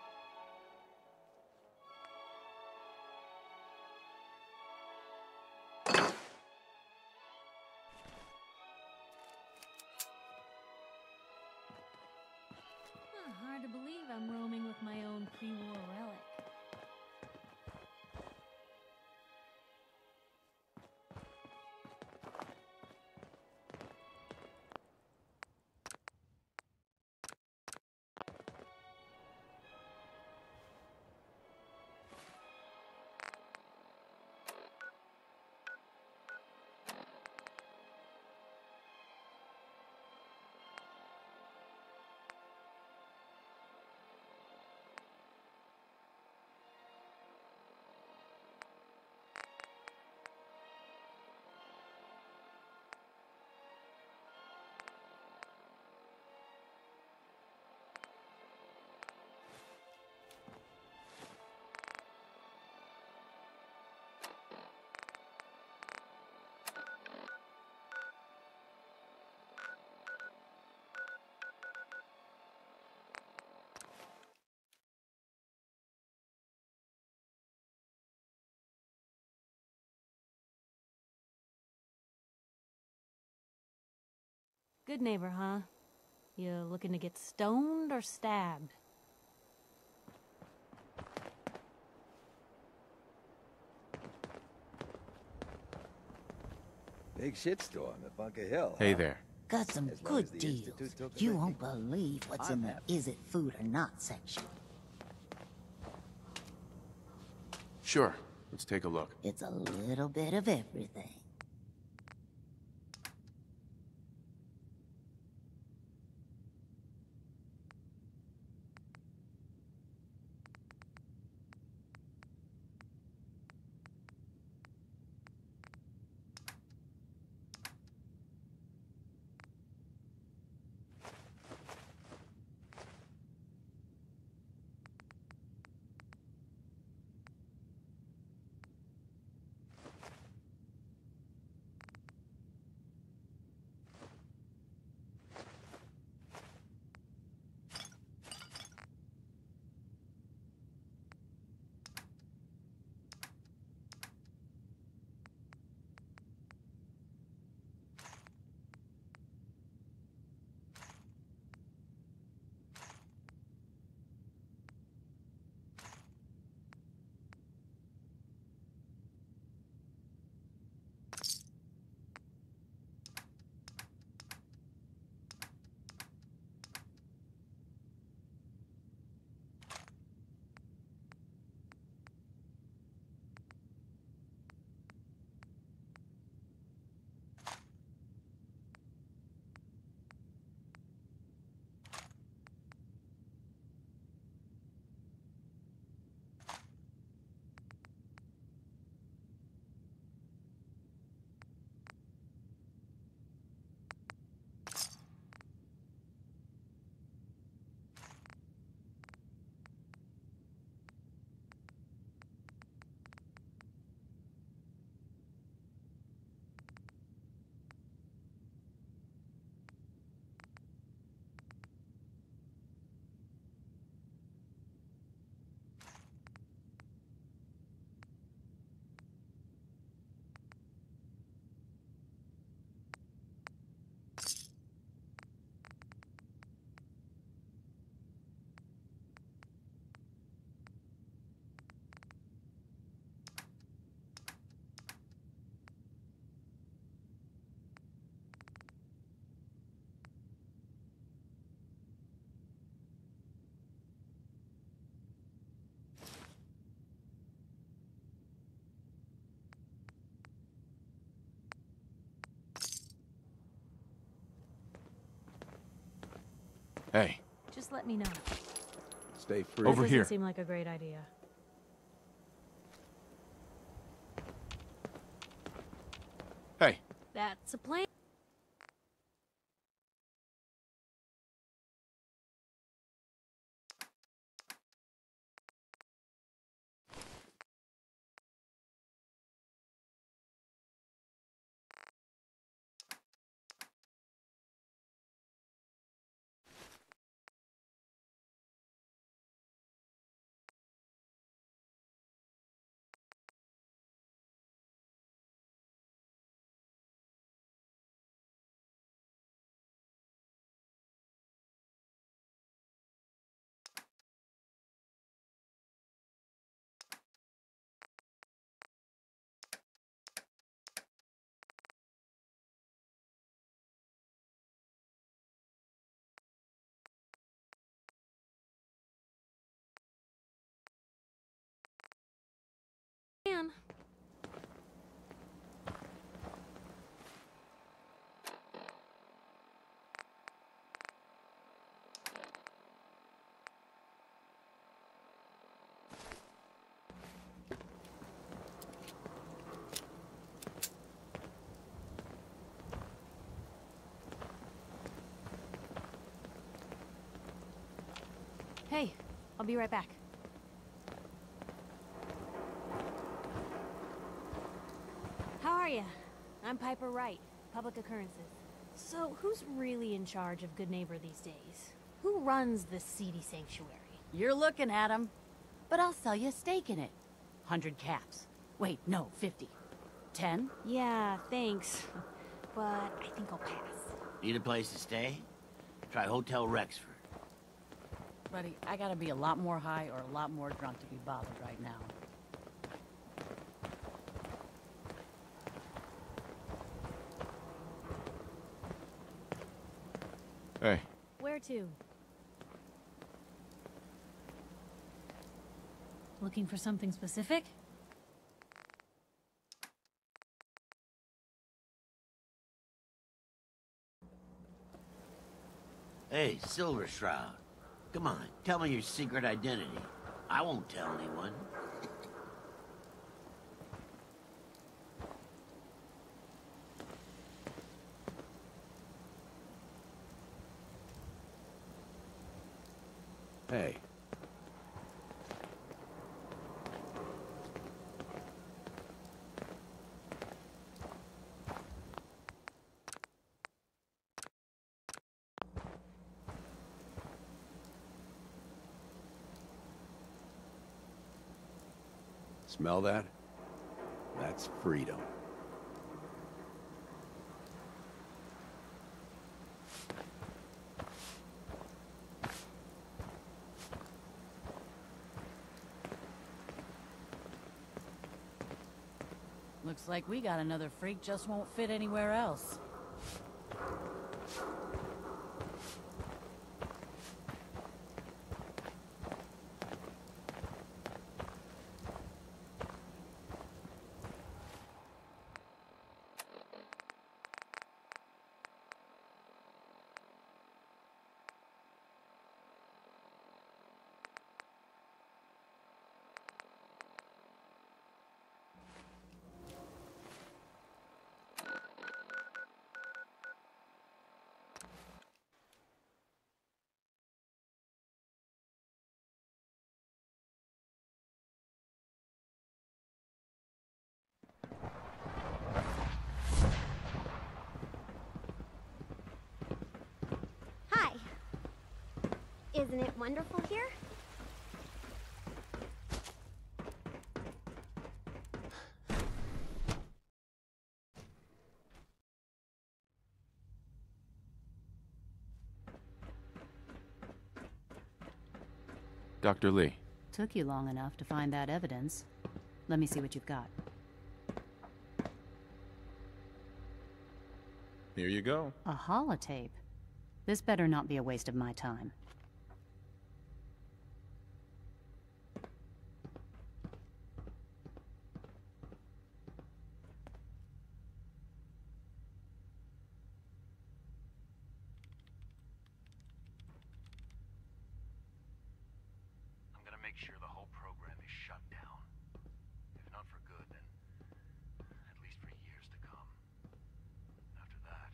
Hard to believe I'm roaming with my own pre-war relic. Good neighbor, huh? You looking to get stoned or stabbed? Big shitstorm at Bunker Hill. Hey there. Got some As long as good the deals. Institute took the You big- won't believe what's in the is it food or not section. Sure. Let's take a look. It's a little bit of everything. Hey, Just let me know. Stay free. Over That here. doesn't seem like a great idea. hey. That's a plan. be right back. How are you? I'm Piper Wright, Public Occurrences. So, who's really in charge of Good Neighbor these days? Who runs this seedy sanctuary? You're looking at him. But I'll sell you a stake in it. 100 caps. Wait, no, 50. 10? Yeah, thanks. But I think I'll pass. Need a place to stay? Try Hotel Rexford. Buddy, I gotta be a lot more high or a lot more drunk to be bothered right now. Hey. Where to? Looking for something specific? Hey, Silver Shroud. Come on, tell me your secret identity. I won't tell anyone. Hey. Smell that? That's freedom. Looks like we got another freak just won't fit anywhere else. Isn't it wonderful here? Dr. Lee. Took you long enough to find that evidence. Let me see what you've got. Here you go. A holotape. This better not be a waste of my time. Make sure the whole program is shut down. If not for good, then at least for years to come. After that,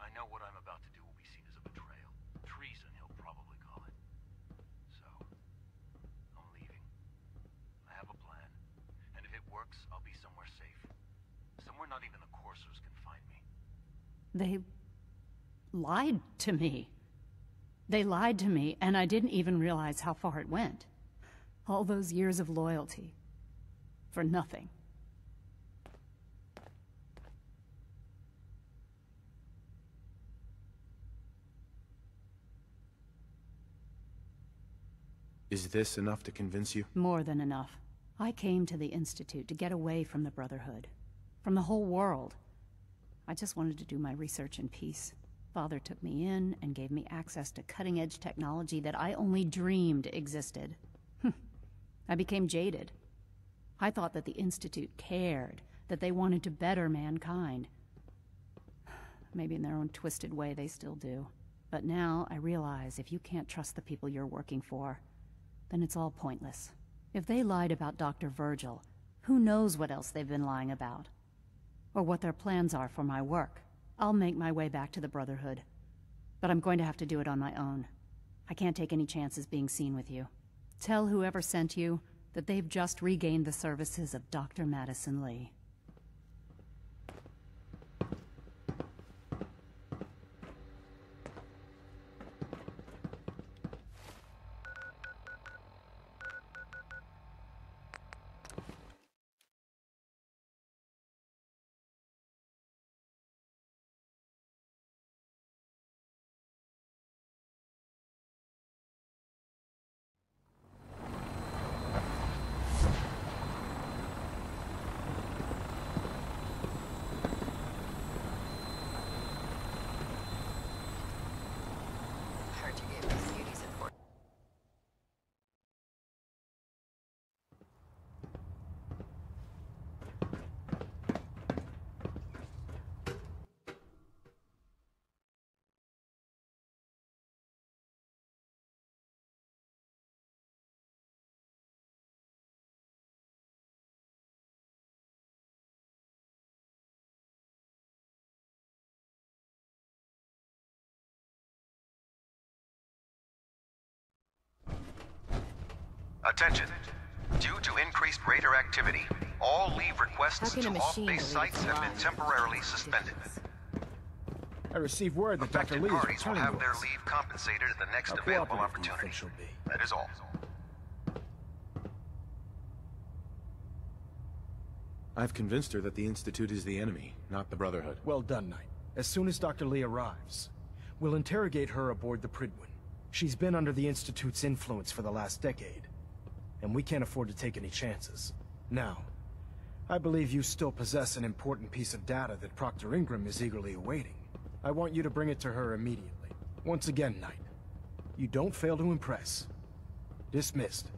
I know what I'm about to do will be seen as a betrayal. Treason, he'll probably call it. So, I'm leaving. I have a plan. And if it works, I'll be somewhere safe. Somewhere not even the coursers can find me. They lied to me. They lied to me, and I didn't even realize how far it went. All those years of loyalty. For nothing. Is this enough to convince you? More than enough. I came to the Institute to get away from the Brotherhood. From the whole world. I just wanted to do my research in peace. Father took me in and gave me access to cutting-edge technology that I only dreamed existed. I became jaded. I thought that the Institute cared, that they wanted to better mankind. Maybe in their own twisted way they still do. But now I realize if you can't trust the people you're working for, then it's all pointless. If they lied about Dr. Virgil, who knows what else they've been lying about? Or what their plans are for my work. I'll make my way back to the Brotherhood. But I'm going to have to do it on my own. I can't take any chances being seen with you. Tell whoever sent you that they've just regained the services of Dr. Madison Lee. Attention. Due to increased raider activity, all leave requests to off-base sites have been temporarily suspended. I received word that Dr. Lee is Parties will returning have to their us. leave compensated at the next How available cooperative do you opportunity. think she'll be? That is all. I've convinced her that the Institute is the enemy, not the Brotherhood. Well done, Knight. As soon as Dr. Lee arrives, we'll interrogate her aboard the Pridwin. She's been under the Institute's influence for the last decade, and we can't afford to take any chances. Now, I believe you still possess an important piece of data that Proctor Ingram is eagerly awaiting. I want you to bring it to her immediately. Once again, Knight, you don't fail to impress. Dismissed.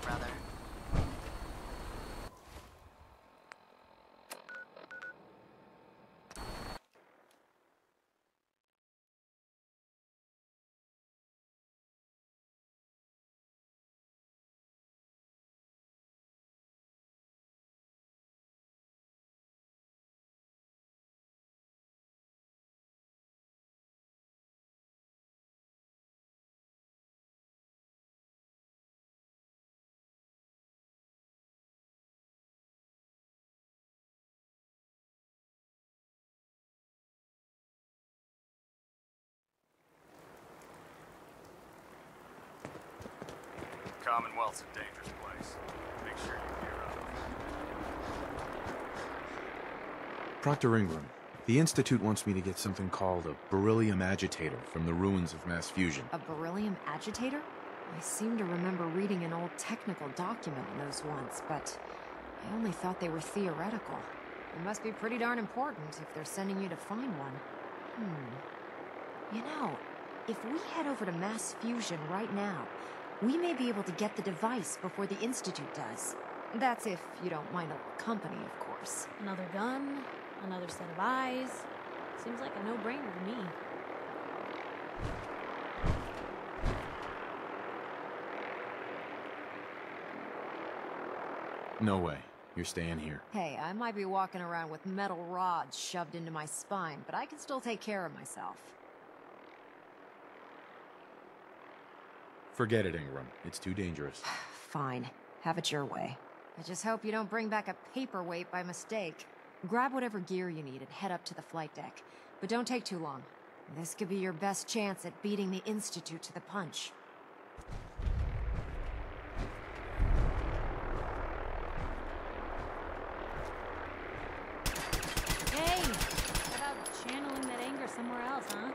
Brother. Commonwealth's a dangerous place. Make sure you gear up. Proctor Ingram, the Institute wants me to get something called a beryllium agitator from the ruins of mass fusion. A beryllium agitator? I seem to remember reading an old technical document on those once, but I only thought they were theoretical. It must be pretty darn important if they're sending you to find one. You know, if we head over to mass fusion right now, we may be able to get the device before the Institute does. That's if you don't mind a little company, of course. Another gun, another set of eyes. Seems like a no-brainer to me. No way. You're staying here. Hey, I might be walking around with metal rods shoved into my spine, but I can still take care of myself. Forget it, Ingram. It's too dangerous. Fine. Have it your way. I just hope you don't bring back a paperweight by mistake. Grab whatever gear you need and head up to the flight deck. But don't take too long. This could be your best chance at beating the Institute to the punch. Hey! How about channeling that anger somewhere else, huh?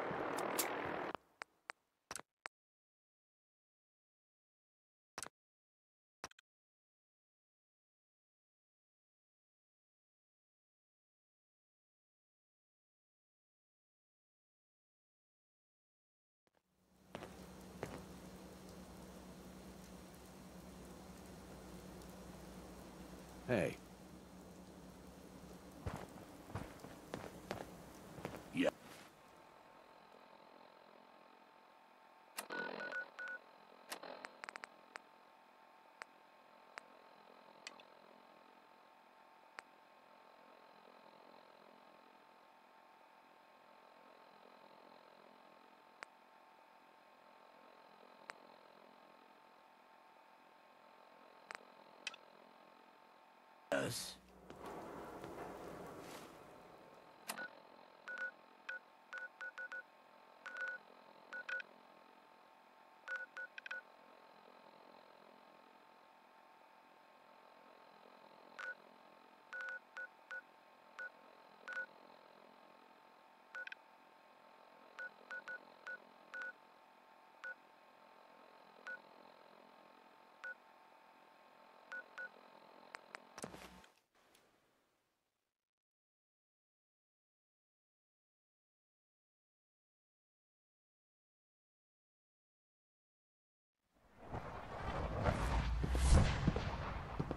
Hey. Yeah. Yes.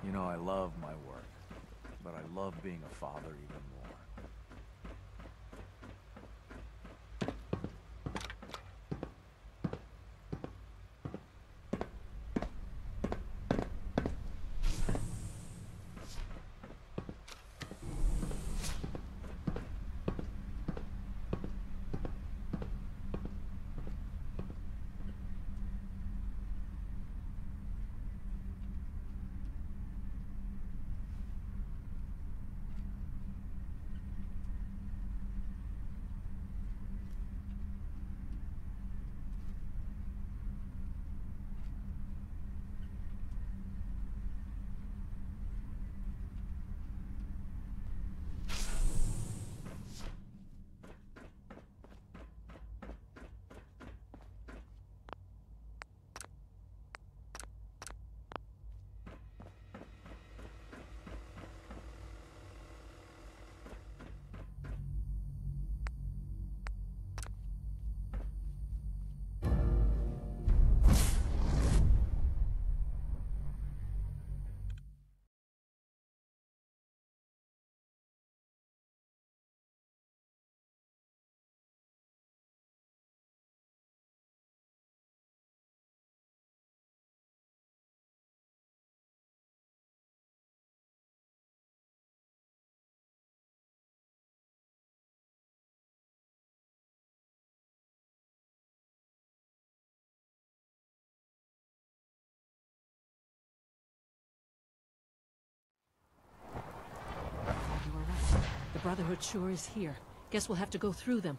You know, I love my work, but I love being a father even more. The Brotherhood sure is here. Guess we'll have to go through them.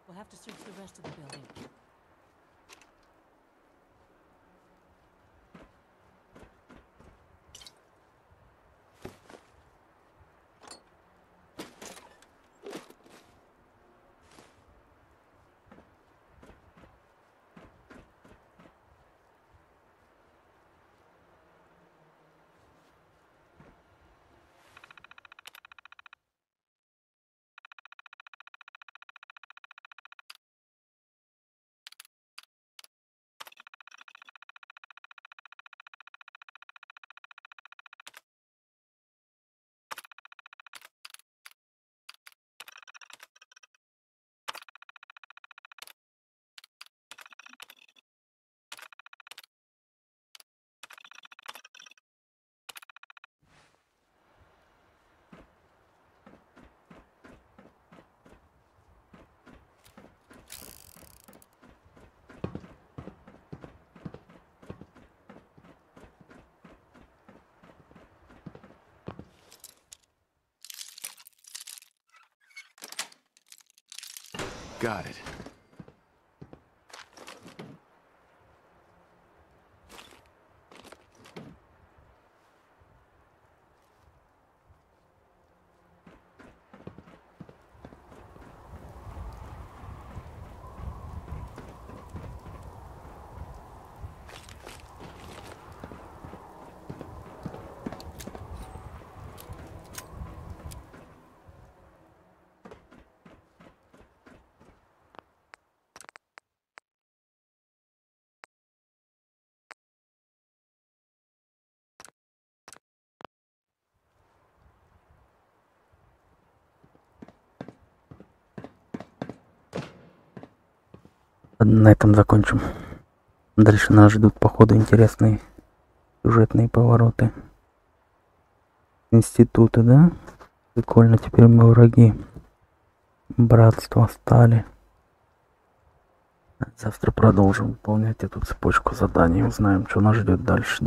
We'll have to search the rest of the building. Got it. На этом закончим. Дальше нас ждут, походу, интересные сюжетные повороты. Институты, да? Прикольно, теперь мы враги. Братство стали. Завтра продолжим выполнять эту цепочку заданий. Узнаем, что нас ждет дальше.